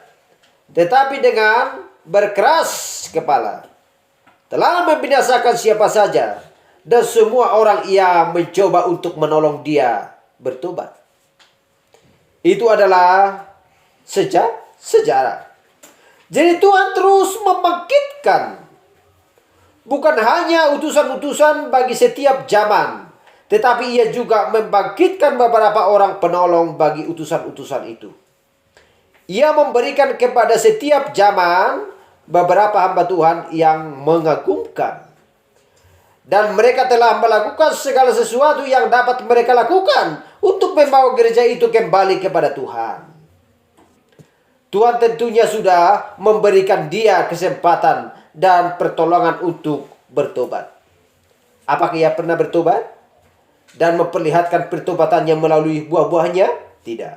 tetapi dengan berkeras kepala telah membinasakan siapa saja dan semua orang yang mencoba untuk menolong dia bertobat. Itu adalah sejarah. Jadi Tuhan terus membangkitkan bukan hanya utusan-utusan bagi setiap zaman, tetapi ia juga membangkitkan beberapa orang penolong bagi utusan-utusan itu. Ia memberikan kepada setiap zaman beberapa hamba Tuhan yang mengagumkan. Dan mereka telah melakukan segala sesuatu yang dapat mereka lakukan untuk membawa gereja itu kembali kepada Tuhan. Tuhan tentunya sudah memberikan dia kesempatan dan pertolongan untuk bertobat. Apakah ia pernah bertobat dan memperlihatkan pertobatannya melalui buah-buahnya? Tidak.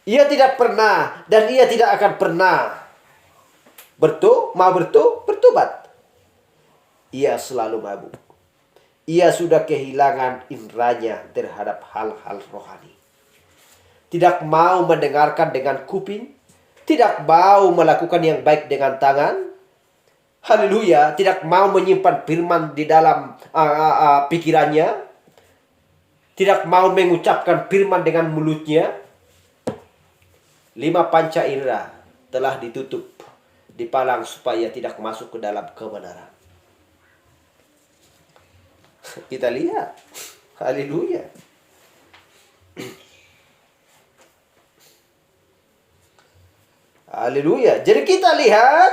Ia tidak pernah dan ia tidak akan pernah bertobat. Ia selalu mabuk. Ia sudah kehilangan inderanya terhadap hal-hal rohani. Tidak mau mendengarkan dengan kuping, tidak mau melakukan yang baik dengan tangan. Haleluya, tidak mau menyimpan firman di dalam pikirannya, tidak mau mengucapkan firman dengan mulutnya. 5 panca indera telah ditutup, dipalang supaya tidak masuk ke dalam kebenaran. Kita lihat, haleluya. Haleluya. Jadi kita lihat,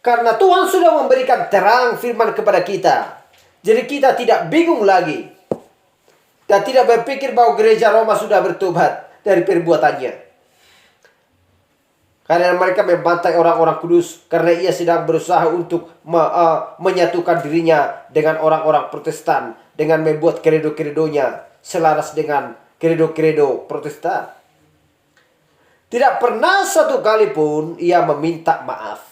karena Tuhan sudah memberikan terang firman kepada kita. Jadi kita tidak bingung lagi. Dan tidak berpikir bahwa gereja Roma sudah bertobat dari perbuatannya. Karena mereka membantai orang-orang kudus. Karena ia sedang berusaha untuk menyatukan dirinya dengan orang-orang Protestan. Dengan membuat kredo-kredonya selaras dengan kredo-kredo Protestan. Tidak pernah satu kali pun ia meminta maaf.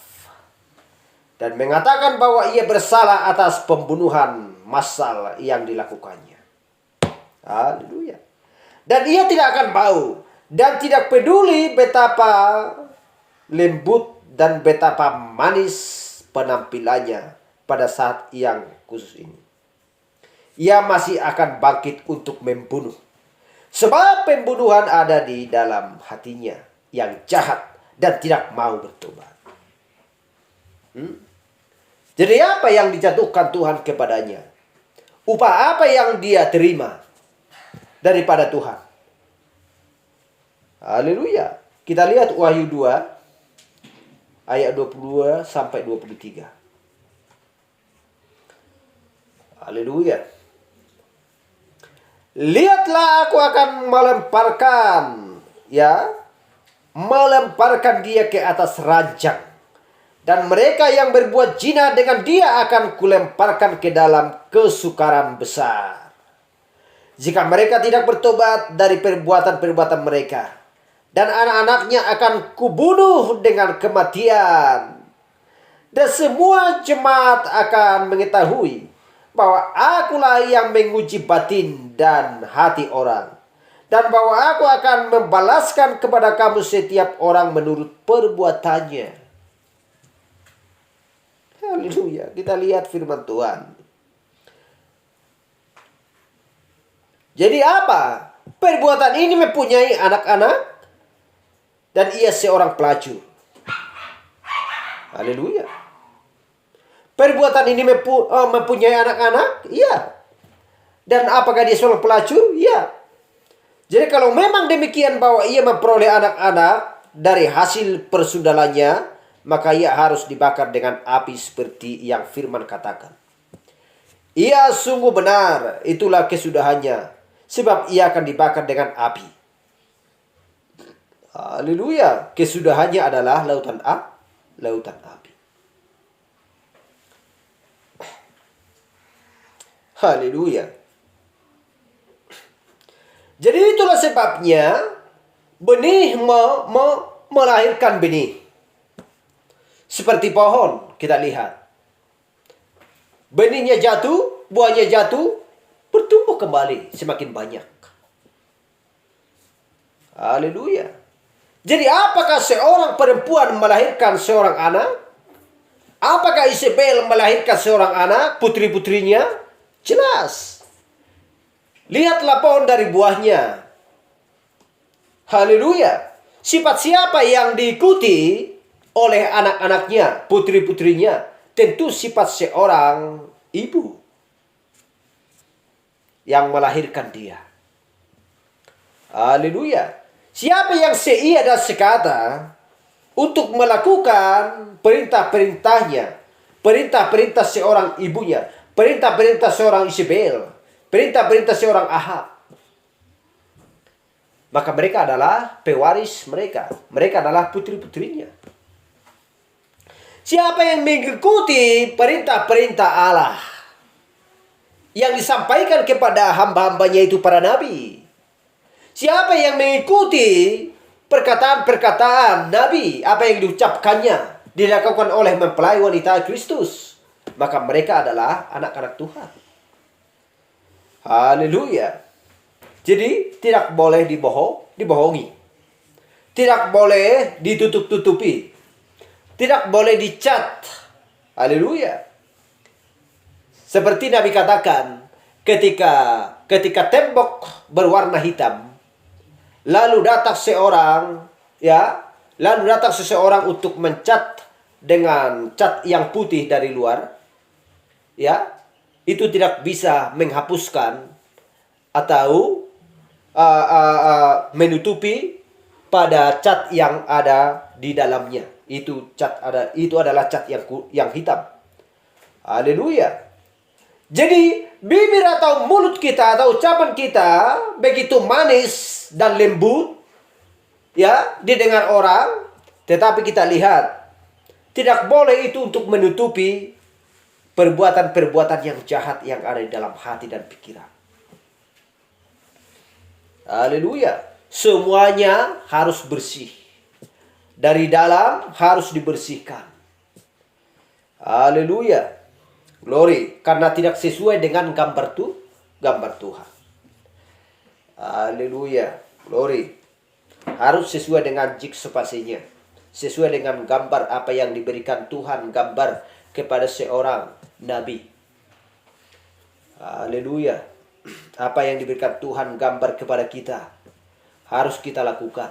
Dan mengatakan bahwa ia bersalah atas pembunuhan massal yang dilakukannya. Haleluya. Dan ia tidak akan mau. Dan tidak peduli betapa lembut dan betapa manis penampilannya pada saat yang khusus ini. Ia masih akan bangkit untuk membunuh. Sebab pembunuhan ada di dalam hatinya yang jahat dan tidak mau bertobat. Jadi apa yang dijatuhkan Tuhan kepadanya? Upah apa yang dia terima daripada Tuhan? Haleluya. Kita lihat Wahyu 2 ayat 22 sampai 23. Haleluya. Lihatlah, aku akan melemparkan dia ke atas ranjang. Dan mereka yang berbuat zina dengan dia akan kulemparkan ke dalam kesukaran besar. Jika mereka tidak bertobat dari perbuatan-perbuatan mereka. Dan anak-anaknya akan kubunuh dengan kematian. Dan semua jemaat akan mengetahui bahwa akulah yang menguji batin dan hati orang. Dan bahwa aku akan membalaskan kepada kamu setiap orang menurut perbuatannya. Haleluya. Kita lihat firman Tuhan. Jadi apa? Perbuatan ini mempunyai anak-anak dan ia seorang pelacur. Haleluya. Perbuatan ini mempunyai anak-anak? Iya. Dan apakah dia seorang pelacur? Iya. Jadi kalau memang demikian bahwa ia memperoleh anak-anak dari hasil persundalannya, maka ia harus dibakar dengan api seperti yang firman katakan. Ia sungguh benar, itulah kesudahannya, sebab ia akan dibakar dengan api. Haleluya. Kesudahannya adalah lautan api. Haleluya. Jadi itulah sebabnya benih melahirkan benih. Seperti pohon kita lihat. Benihnya jatuh, buahnya jatuh, bertumbuh kembali semakin banyak. Haleluya. Jadi apakah seorang perempuan melahirkan seorang anak? Apakah Isabel melahirkan seorang anak, putri-putrinya? Jelas. Lihatlah pohon dari buahnya. Haleluya. Sifat siapa yang diikuti oleh anak-anaknya, putri-putrinya? Tentu sifat seorang ibu yang melahirkan dia. Haleluya. Siapa yang seia dan sekata untuk melakukan perintah-perintahnya, perintah-perintah seorang ibunya, perintah-perintah seorang Isabel, perintah-perintah seorang Ahab, maka mereka adalah pewaris mereka. Mereka adalah putri-putrinya. Siapa yang mengikuti perintah-perintah Allah yang disampaikan kepada hamba-hambanya itu para nabi. Siapa yang mengikuti perkataan-perkataan nabi, apa yang diucapkannya, dilakukan oleh mempelai wanita Kristus, maka mereka adalah anak-anak Tuhan. Haleluya. Jadi tidak boleh dibohongi. Tidak boleh ditutup-tutupi. Tidak boleh dicat. Haleluya. Seperti Nabi katakan, ketika tembok berwarna hitam, lalu datang seseorang untuk mencat dengan cat yang putih dari luar, itu tidak bisa menghapuskan atau menutupi pada cat yang ada di dalamnya. Itu adalah cat yang hitam. Haleluya. Jadi bibir atau mulut kita atau ucapan kita begitu manis dan lembut, didengar orang, tetapi kita lihat tidak boleh itu untuk menutupi perbuatan-perbuatan yang jahat yang ada di dalam hati dan pikiran. Haleluya. Semuanya harus bersih. Dari dalam harus dibersihkan. Haleluya. Glory. Karena tidak sesuai dengan gambar Tuhan. Haleluya. Glory. Harus sesuai dengan jikspasinya. Sesuai dengan gambar apa yang diberikan Tuhan. Gambar kepada seorang nabi. Haleluya. Apa yang diberikan Tuhan gambar kepada kita, harus kita lakukan.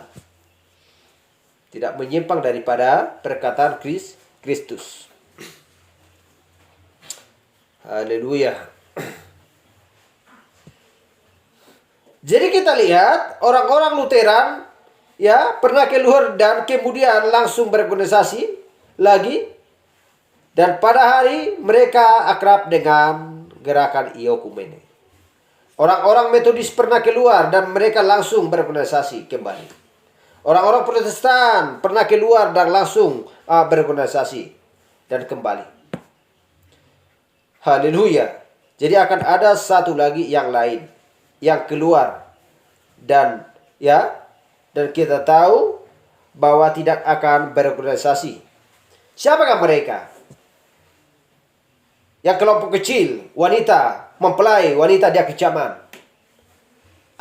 Tidak menyimpang daripada perkataan Kristus. Haleluya. Jadi kita lihat orang-orang Lutheran pernah keluar dan kemudian langsung berorganisasi lagi. Dan pada hari mereka akrab dengan gerakan Iokumene. Orang-orang Metodis pernah keluar dan mereka langsung berorganisasi kembali. Orang-orang Protestan pernah keluar dan langsung berorganisasi dan kembali. Haleluya. Jadi akan ada satu lagi yang lain yang keluar dan kita tahu bahwa tidak akan berorganisasi. Siapakah mereka? yang kelompok kecil, wanita, mempelai, wanita dia kecaman,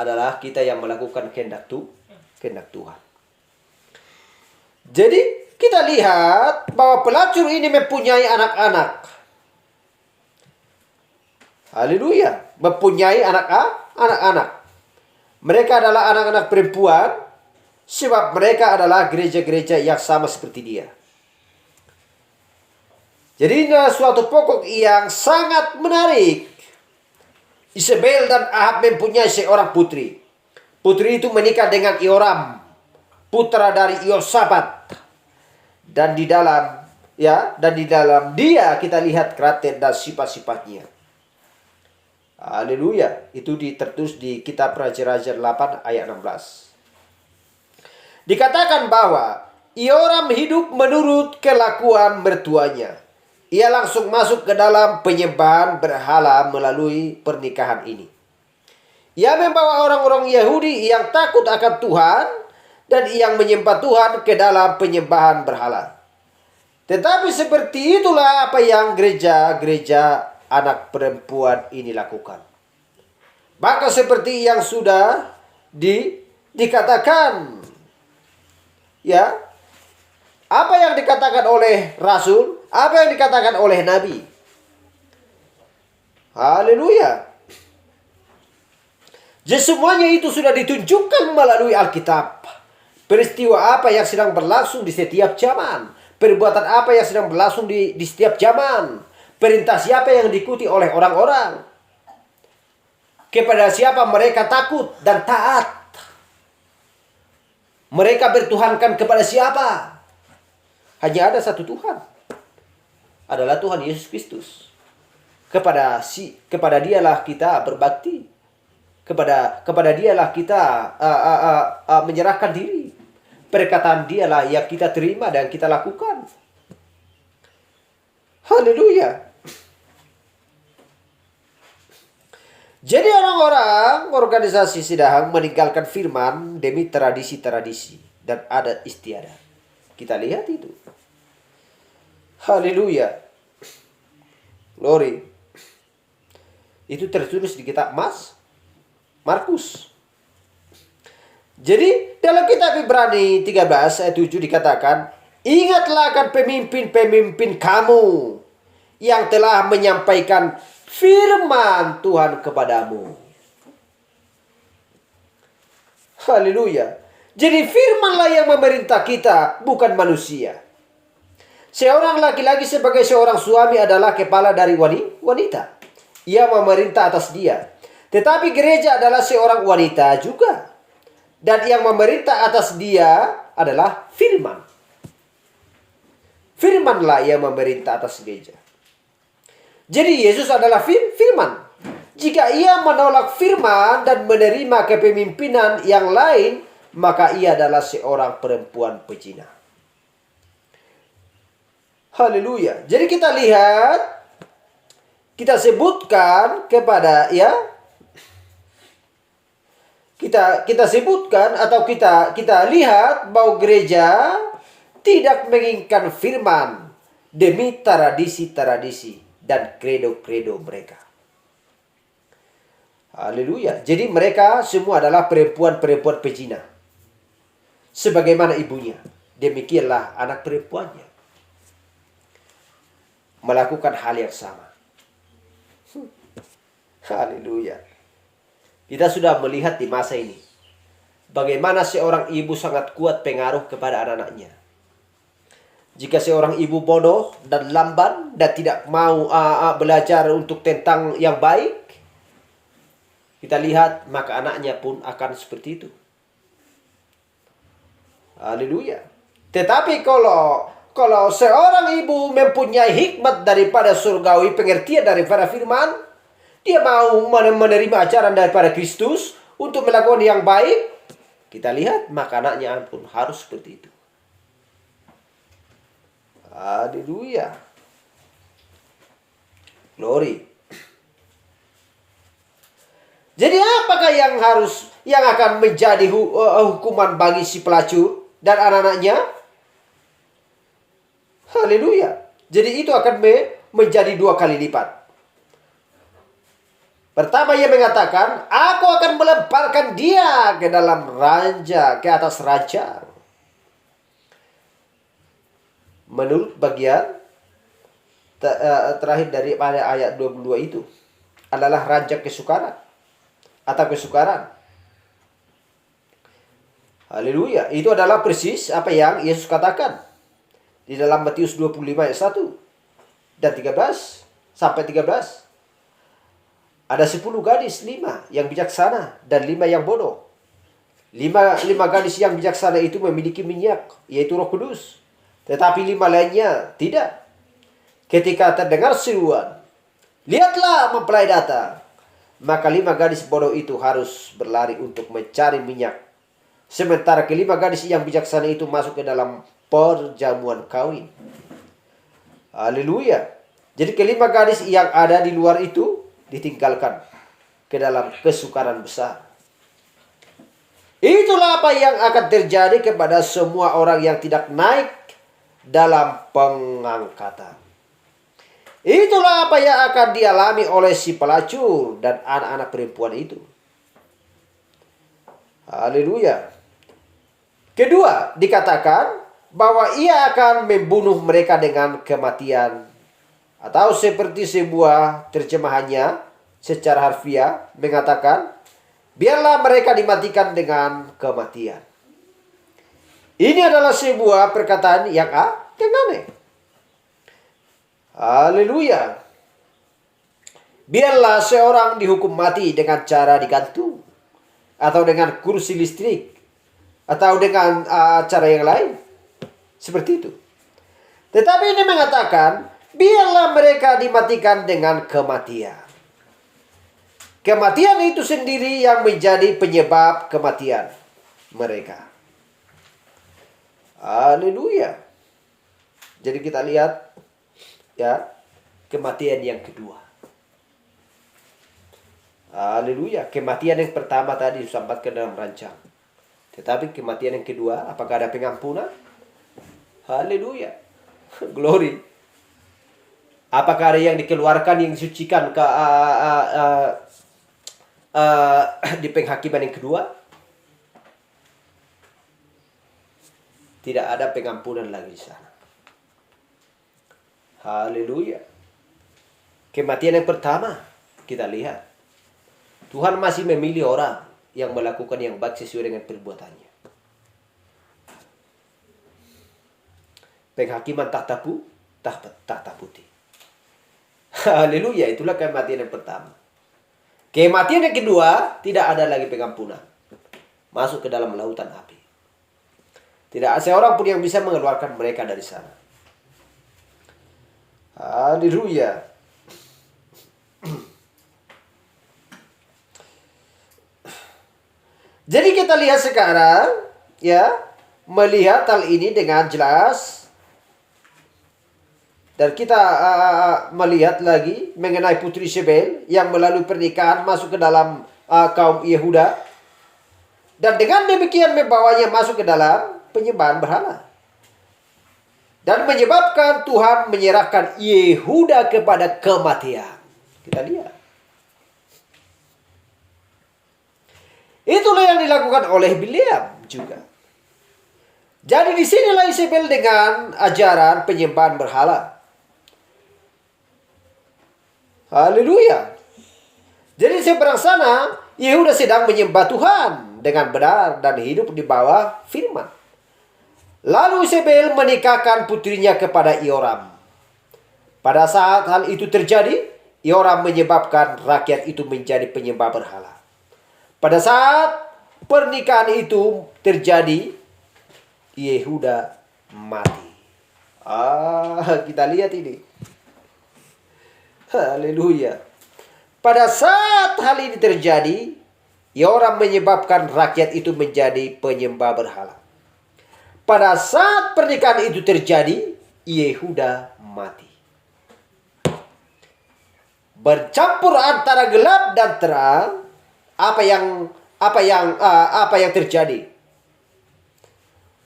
adalah kita yang melakukan kehendak Tuhan. Jadi kita lihat bahwa pelacur ini mempunyai anak-anak. Haleluya, mempunyai anak-anak. Mereka adalah anak-anak perempuan, sebab mereka adalah gereja-gereja yang sama seperti dia. Jadi ini adalah suatu pokok yang sangat menarik. Isabel dan Ahab mempunyai seorang putri. Putri itu menikah dengan Yoram, putra dari Yosafat. Dan di dalam dia kita lihat karakter dan sifat-sifatnya. Haleluya. Itu tertulis di kitab Raja-Raja 8 ayat 16. Dikatakan bahwa Yoram hidup menurut kelakuan mertuanya. Ia langsung masuk ke dalam penyembahan berhala melalui pernikahan ini. Ia membawa orang-orang Yahudi yang takut akan Tuhan dan yang menyembah Tuhan ke dalam penyembahan berhala. Tetapi seperti itulah apa yang gereja-gereja anak perempuan ini lakukan. Maka seperti yang sudah dikatakan, ya, apa yang dikatakan oleh Rasul, apa yang dikatakan oleh Nabi. Haleluya. Jadi semuanya itu sudah ditunjukkan melalui Alkitab. Peristiwa apa yang sedang berlangsung di setiap zaman. Perbuatan apa yang sedang berlangsung di setiap zaman. Perintah siapa yang diikuti oleh orang-orang. Kepada siapa mereka takut dan taat. Mereka bertuhankan kepada siapa? Hanya ada satu Tuhan. Adalah Tuhan Yesus Kristus. Kepada dialah kita berbakti. Kepada dialah kita menyerahkan diri. Perkataan dialah yang kita terima dan kita lakukan. Haleluya. Jadi orang-orang organisasi sedang meninggalkan firman demi tradisi-tradisi dan adat istiadat. Kita lihat itu. Haleluya. Glory. Itu tertulis di kitab Markus. Jadi dalam kitab Ibrani 13 ayat 7 dikatakan, ingatlah akan pemimpin-pemimpin kamu yang telah menyampaikan firman Tuhan kepadamu. Haleluya. Jadi firmanlah yang memerintah kita, bukan manusia. Seorang laki-laki sebagai seorang suami adalah kepala dari wanita. Ia memerintah atas dia. Tetapi gereja adalah seorang wanita juga. Dan yang memerintah atas dia adalah firman. Firmanlah yang memerintah atas gereja. Jadi Yesus adalah firman. Jika ia menolak firman dan menerima kepemimpinan yang lain, maka ia adalah seorang perempuan pezina. Haleluya. Jadi kita lihat, kita sebutkan kepada kita sebutkan atau kita lihat bahwa gereja tidak menginginkan firman demi tradisi-tradisi dan kredo-kredo mereka. Haleluya. Jadi mereka semua adalah perempuan-perempuan pezina. Sebagaimana ibunya, demikianlah anak perempuannya melakukan hal yang sama. Haleluya. Kita sudah melihat di masa ini bagaimana seorang ibu sangat kuat pengaruh kepada anak-anaknya. Jika seorang ibu bodoh dan lamban dan tidak mau belajar untuk tentang yang baik, kita lihat maka anaknya pun akan seperti itu. Haleluya. Tetapi kalau seorang ibu mempunyai hikmat daripada surgawi, pengertian daripada firman, dia mau menerima ajaran daripada Kristus untuk melakukan yang baik, kita lihat maka anaknya pun harus seperti itu. Haleluya. Glory. Jadi apakah yang akan menjadi hukuman bagi si pelacur dan anak-anaknya? Haleluya. Jadi itu akan menjadi 2 kali lipat. Pertama ia mengatakan, aku akan melemparkan dia ke dalam ranjang, ke atas ranjang. Menurut bagian terakhir dari ayat 22 itu adalah ranjang kesukaran atau kesukaran. Haleluya. Itu adalah persis apa yang Yesus katakan di dalam Matius 25 ayat 1 dan 13 sampai 13. Ada 10 gadis, 5 yang bijaksana dan 5 yang bodoh. 5 gadis yang bijaksana itu memiliki minyak, yaitu Roh Kudus. Tetapi 5 lainnya tidak. Ketika terdengar seruan, lihatlah mempelai datang. Maka 5 gadis bodoh itu harus berlari untuk mencari minyak. Sementara ke-5 gadis yang bijaksana itu masuk ke dalam perjamuan kawin. Haleluya. Jadi ke-5 gadis yang ada di luar itu ditinggalkan ke dalam kesukaran besar. Itulah apa yang akan terjadi kepada semua orang yang tidak naik dalam pengangkatan. Itulah apa yang akan dialami oleh si pelacur dan anak-anak perempuan itu. Haleluya. Kedua, dikatakan bahwa ia akan membunuh mereka dengan kematian. Atau seperti sebuah terjemahannya secara harfiah mengatakan, biarlah mereka dimatikan dengan kematian. Ini adalah sebuah perkataan yang aneh. Haleluya. Biarlah seorang dihukum mati dengan cara digantung, atau dengan kursi listrik, atau dengan cara yang lain. Seperti itu. Tetapi ini mengatakan, biarlah mereka dimatikan dengan kematian. Kematian itu sendiri yang menjadi penyebab kematian mereka. Haleluya. Jadi kita lihat ya, kematian yang kedua. Haleluya. Kematian yang pertama tadi disambatkan dalam ranjang. Tetapi kematian yang kedua, apakah ada pengampunan? Haleluya. Glory. Apakah ada yang dikeluarkan, yang disucikan ke di penghakiman yang kedua? Tidak ada pengampunan lagi di sana. Haleluya. Kematian yang pertama kita lihat, Tuhan masih memilih orang yang melakukan yang baik sesuai dengan perbuatannya. Penghakiman takhta putih. Haleluya, itulah kematian yang pertama. Kematian yang kedua, tidak ada lagi pengampunan. Masuk ke dalam lautan api. Tidak ada seorang pun yang bisa mengeluarkan mereka dari sana. Haleluya. Jadi kita lihat sekarang, ya, melihat hal ini dengan jelas. Dan kita melihat lagi mengenai putri Yezebel yang melalui pernikahan masuk ke dalam kaum Yehuda. Dan dengan demikian membawanya masuk ke dalam penyembahan berhala. Dan menyebabkan Tuhan menyerahkan Yehuda kepada kematian. Kita lihat. Itulah yang dilakukan oleh Bileam juga. Jadi disinilah Yezebel dengan ajaran penyembahan berhala. Haleluya. Jadi seberang sana, Yehuda sedang menyembah Tuhan dengan benar dan hidup di bawah firman. Lalu Yezebel menikahkan putrinya kepada Yoram. Pada saat hal itu terjadi, Yoram menyebabkan rakyat itu menjadi penyembah berhala. Pada saat pernikahan itu terjadi, Yehuda mati. Kita lihat ini. Haleluya. Pada saat hal ini terjadi, Yoram menyebabkan rakyat itu menjadi penyembah berhala. Pada saat pernikahan itu terjadi, Yehuda mati. Bercampur antara gelap dan terang, apa yang terjadi?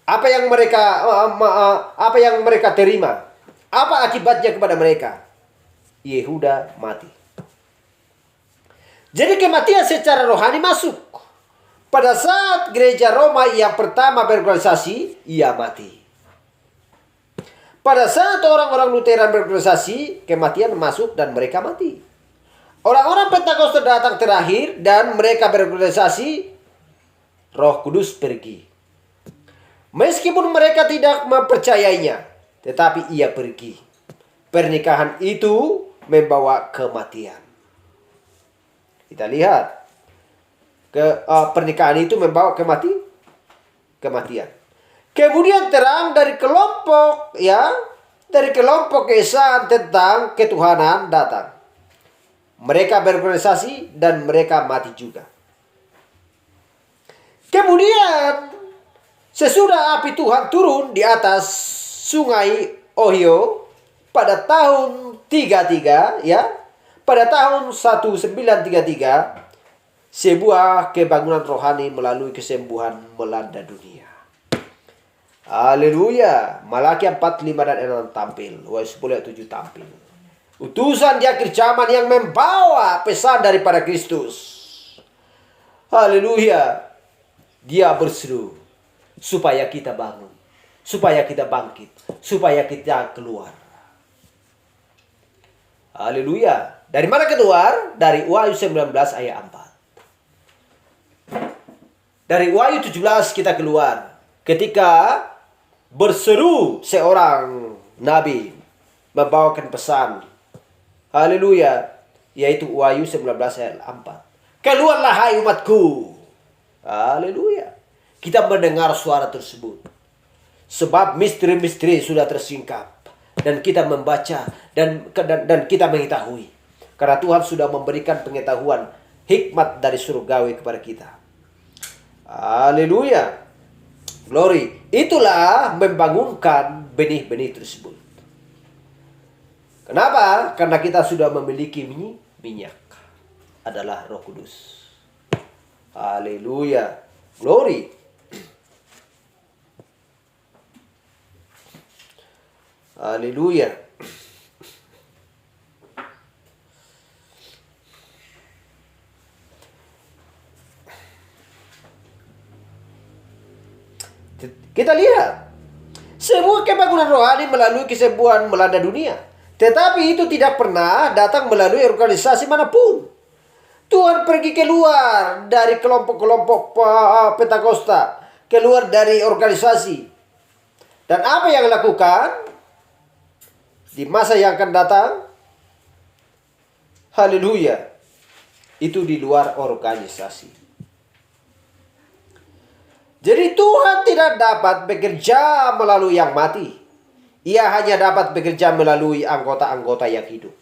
Apa yang mereka terima? Apa akibatnya kepada mereka? Yehuda mati. Jadi kematian secara rohani masuk. Pada saat gereja Roma yang pertama berorganisasi, ia mati. Pada saat orang-orang Lutheran berorganisasi, kematian masuk dan mereka mati. Orang-orang Pentakosta datang terakhir dan mereka berorganisasi, Roh Kudus pergi. Meskipun mereka tidak mempercayainya, tetapi ia pergi. Pernikahan itu membawa kematian. Kita lihat. Pernikahan itu membawa kematian. Kemudian terang dari kelompok keesaan tentang ketuhanan datang. Mereka berorganisasi dan mereka mati juga. Kemudian sesudah api Tuhan turun di atas sungai Ohio pada tahun 33 pada tahun 1933 sebuah kebangunan rohani melalui kesembuhan melanda dunia. Haleluya. Malaki 4, 5 dan 6 tampil. Wahai 10 ayat 7 tampil. Utusan di akhir zaman yang membawa pesan daripada Kristus. Haleluya. Dia berseru supaya kita bangun, supaya kita bangkit, supaya kita keluar. Haleluya. Dari mana keluar? Dari Wahyu 19 ayat 4. Dari Wahyu 17 kita keluar ketika berseru seorang nabi membawakan pesan. Haleluya. Yaitu Wahyu 19 ayat 4. Keluarlah hai umatku. Haleluya. Kita mendengar suara tersebut. Sebab misteri-misteri sudah tersingkap. Dan kita membaca dan kita mengetahui. Karena Tuhan sudah memberikan pengetahuan hikmat dari surgawi kepada kita. Haleluya. Glory. Itulah membangunkan benih-benih tersebut. Kenapa? Karena kita sudah memiliki minyak. Adalah Roh Kudus. Haleluya. Glory. Haleluya. Kita lihat sebuah kebangunan rohani melalui kesembuhan melanda dunia. Tetapi itu tidak pernah datang melalui organisasi manapun. Tuhan pergi keluar dari kelompok-kelompok Pentakosta, keluar dari organisasi. Dan apa yang dilakukan di masa yang akan datang? Haleluya. Itu di luar organisasi. Jadi Tuhan tidak dapat bekerja melalui yang mati. Ia hanya dapat bekerja melalui anggota-anggota yang hidup.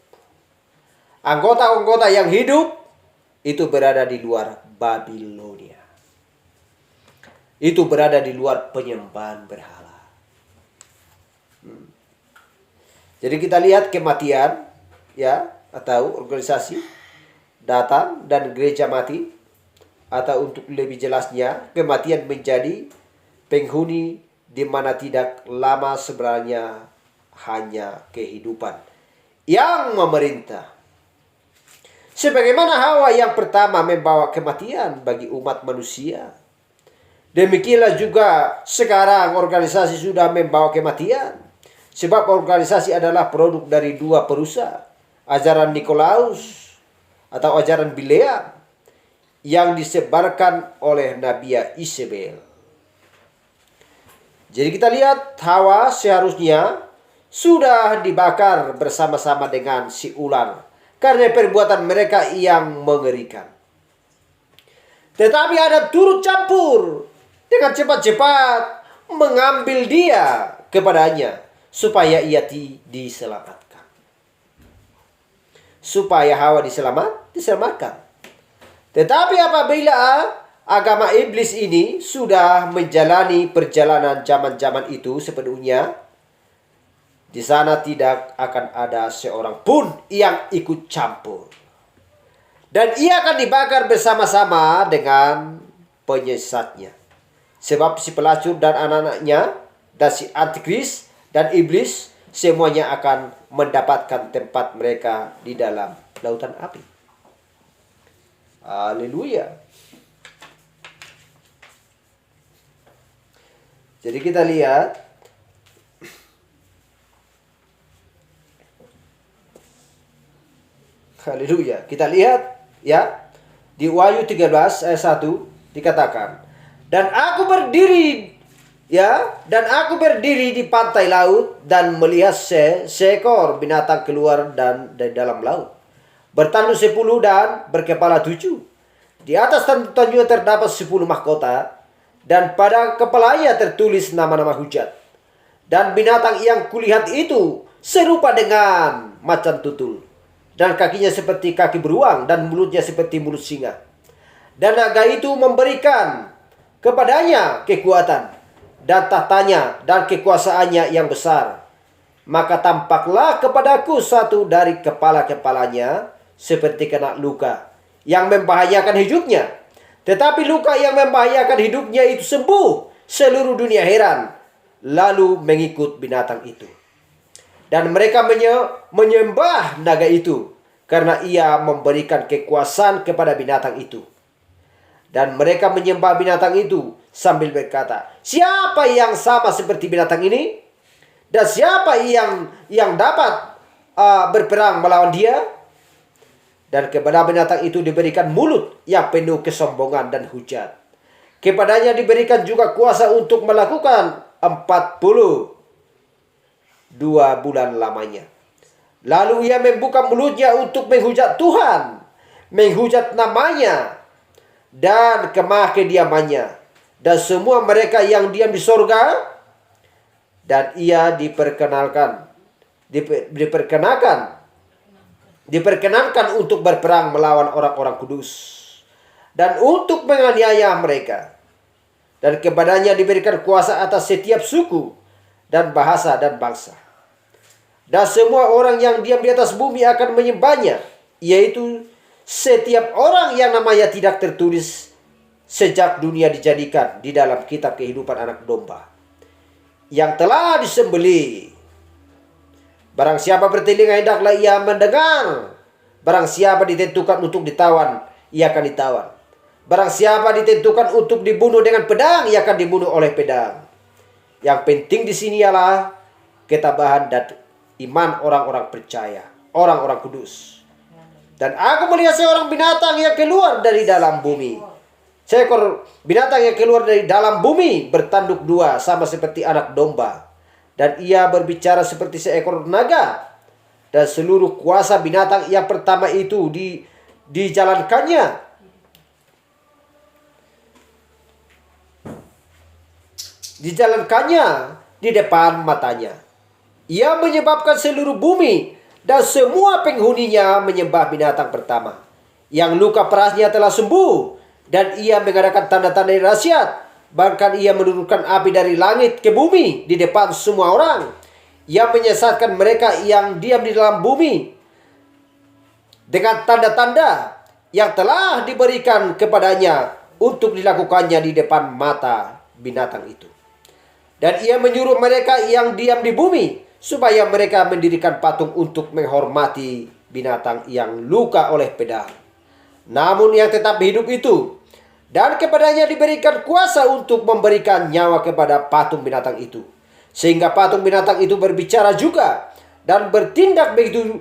Anggota-anggota yang hidup itu berada di luar Babilonia. Itu berada di luar penyembahan berhala. Jadi kita lihat kematian atau organisasi datang dan gereja mati. Atau untuk lebih jelasnya, kematian menjadi penghuni di mana tidak lama sebenarnya hanya kehidupan yang memerintah. Sebagaimana Hawa yang pertama membawa kematian bagi umat manusia, demikianlah juga sekarang organisasi sudah membawa kematian. Sebab organisasi adalah produk dari dua perusak, ajaran Nikolaus atau ajaran Bileam yang disebarkan oleh Nabi Isabel. Jadi kita lihat Hawa seharusnya sudah dibakar bersama-sama dengan si ular karena perbuatan mereka yang mengerikan. Tetapi ada turut campur dengan cepat-cepat mengambil dia kepadanya supaya ia diselamatkan. Supaya Hawa diselamatkan. Tetapi apabila agama iblis ini sudah menjalani perjalanan zaman-zaman itu sepenuhnya, di sana tidak akan ada seorang pun yang ikut campur. Dan ia akan dibakar bersama-sama dengan penyesatnya. Sebab si pelacur dan anak-anaknya dan si antikris dan iblis semuanya akan mendapatkan tempat mereka di dalam lautan api. Haleluya. Jadi kita lihat haleluya. Kita lihat ya di Wahyu 13 ayat 1 dikatakan, dan aku berdiri di pantai laut dan melihat seekor binatang keluar dari dalam laut, bertanduk 10 dan berkepala 7. Di atas tanduknya terdapat 10 mahkota, dan pada kepalanya tertulis nama-nama hujat. Dan binatang yang kulihat itu serupa dengan macan tutul, dan kakinya seperti kaki beruang, dan mulutnya seperti mulut singa. Dan naga itu memberikan kepadanya kekuatan, dan tahtanya dan kekuasaannya yang besar. Maka tampaklah kepadaku satu dari kepala-kepalanya seperti kena luka yang membahayakan hidupnya. Tetapi luka yang membahayakan hidupnya itu sembuh. Seluruh dunia heran, lalu mengikut binatang itu. Dan mereka menyembah naga itu, karena ia memberikan kekuasaan kepada binatang itu. Dan mereka menyembah binatang itu sambil berkata, siapa yang sama seperti binatang ini? Dan siapa yang dapat berperang melawan dia? Dan kepada binatang itu diberikan mulut yang penuh kesombongan dan hujat. Kepadanya diberikan juga kuasa untuk melakukan 42 bulan lamanya. Lalu ia membuka mulutnya untuk menghujat Tuhan, menghujat namanya, dan kemah kediamannya, dan semua mereka yang diam di sorga. Dan ia diperkenankan untuk berperang melawan orang-orang kudus, dan untuk menganiaya mereka. Dan kepadanya diberikan kuasa atas setiap suku, dan bahasa, dan bangsa. Dan semua orang yang diam di atas bumi akan menyembahnya, yaitu setiap orang yang namanya tidak tertulis sejak dunia dijadikan di dalam kitab kehidupan anak domba yang telah disembelih. Barang siapa bertelinga hendaklah ia mendengar. Barang siapa ditentukan untuk ditawan, ia akan ditawan. Barang siapa ditentukan untuk dibunuh dengan pedang, ia akan dibunuh oleh pedang. Yang penting di sini ialah ketabahan dan iman orang-orang percaya, orang-orang kudus. Dan aku melihat seorang binatang yang keluar dari dalam bumi. Seekor binatang yang keluar dari dalam bumi bertanduk 2 sama seperti anak domba. Dan ia berbicara seperti seekor naga. Dan seluruh kuasa binatang yang pertama itu dijalankannya. Dijalankannya di depan matanya. Ia menyebabkan seluruh bumi dan semua penghuninya menyembah binatang pertama, yang luka parahnya telah sembuh. Dan ia mengadakan tanda-tanda dahsyat. Bahkan ia menurunkan api dari langit ke bumi di depan semua orang. Ia menyesatkan mereka yang diam di dalam bumi dengan tanda-tanda yang telah diberikan kepadanya untuk dilakukannya di depan mata binatang itu. Dan ia menyuruh mereka yang diam di bumi supaya mereka mendirikan patung untuk menghormati binatang yang luka oleh pedang, namun yang tetap hidup itu. Dan kepadanya diberikan kuasa untuk memberikan nyawa kepada patung binatang itu, sehingga patung binatang itu berbicara juga dan bertindak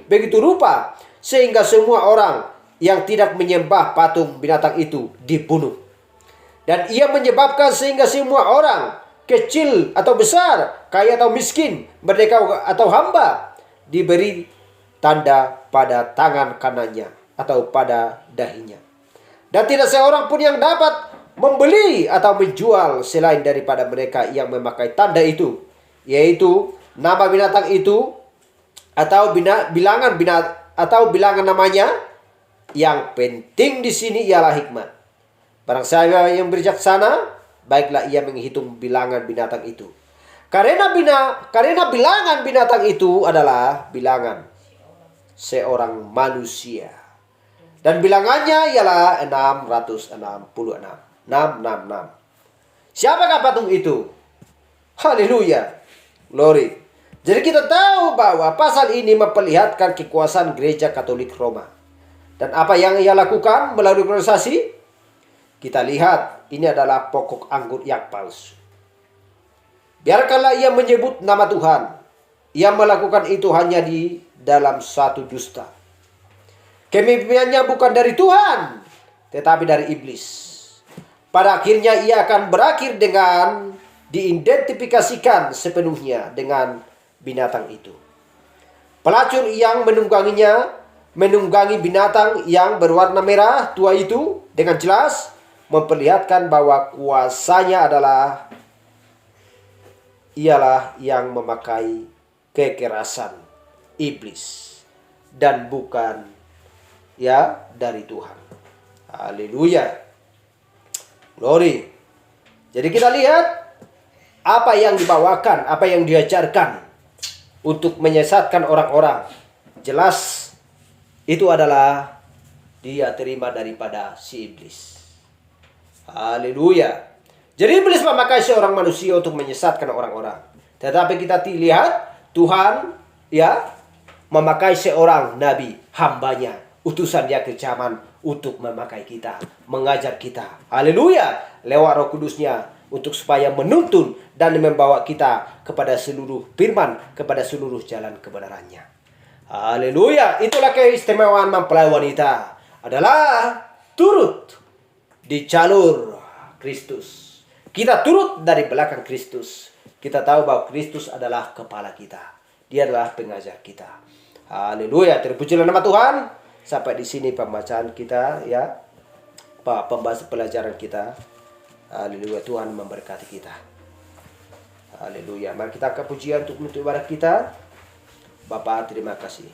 begitu rupa, sehingga semua orang yang tidak menyembah patung binatang itu dibunuh. Dan ia menyebabkan sehingga semua orang, kecil atau besar, kaya atau miskin, merdeka atau hamba, diberi tanda pada tangan kanannya atau pada dahinya. Dan tidak seorang pun yang dapat membeli atau menjual selain daripada mereka yang memakai tanda itu, yaitu nama binatang itu atau bilangan namanya. Yang penting di sini ialah hikmat. Barang siapa yang bijaksana, baiklah ia menghitung bilangan binatang itu. Karena bilangan binatang itu adalah bilangan seorang manusia. Dan bilangannya ialah 666. 666. Siapakah patung itu? Haleluya. Glory. Jadi kita tahu bahwa pasal ini memperlihatkan kekuasaan gereja Katolik Roma. Dan apa yang ia lakukan melalui organisasi? Kita lihat ini adalah pokok anggur yang palsu. Biarkanlah ia menyebut nama Tuhan. Ia melakukan itu hanya di dalam satu dusta. Kepemimpinannya bukan dari Tuhan, tetapi dari iblis. Pada akhirnya ia akan berakhir dengan diidentifikasikan sepenuhnya dengan binatang itu. Pelacur yang menunggangi binatang yang berwarna merah tua itu dengan jelas memperlihatkan bahwa kuasanya ialah yang memakai kekerasan iblis dan bukan dari Tuhan. Haleluya. Glory. Jadi kita lihat apa yang dibawakan, apa yang diajarkan untuk menyesatkan orang-orang. Jelas itu adalah dia terima daripada si iblis. Haleluya. Jadi iblis memakai seorang manusia untuk menyesatkan orang-orang. Tetapi kita lihat Tuhan memakai seorang nabi, hambanya, utusan dia ke zaman untuk memakai kita, mengajar kita. Haleluya. Lewat Roh Kudusnya untuk supaya menuntun dan membawa kita kepada seluruh firman, kepada seluruh jalan kebenarannya. Haleluya. Itulah keistimewaan mempelai wanita, adalah turut di jalur Kristus. Kita turut dari belakang Kristus. Kita tahu bahwa Kristus adalah kepala kita. Dia adalah pengajar kita. Haleluya. Terpujilah nama Tuhan. Sampai di sini pembacaan kita, pembahasan pelajaran kita. Haleluya. Tuhan memberkati kita. Haleluya. Mari kita angkat pujian untuk menutup ibadah kita. Bapa, terima kasih.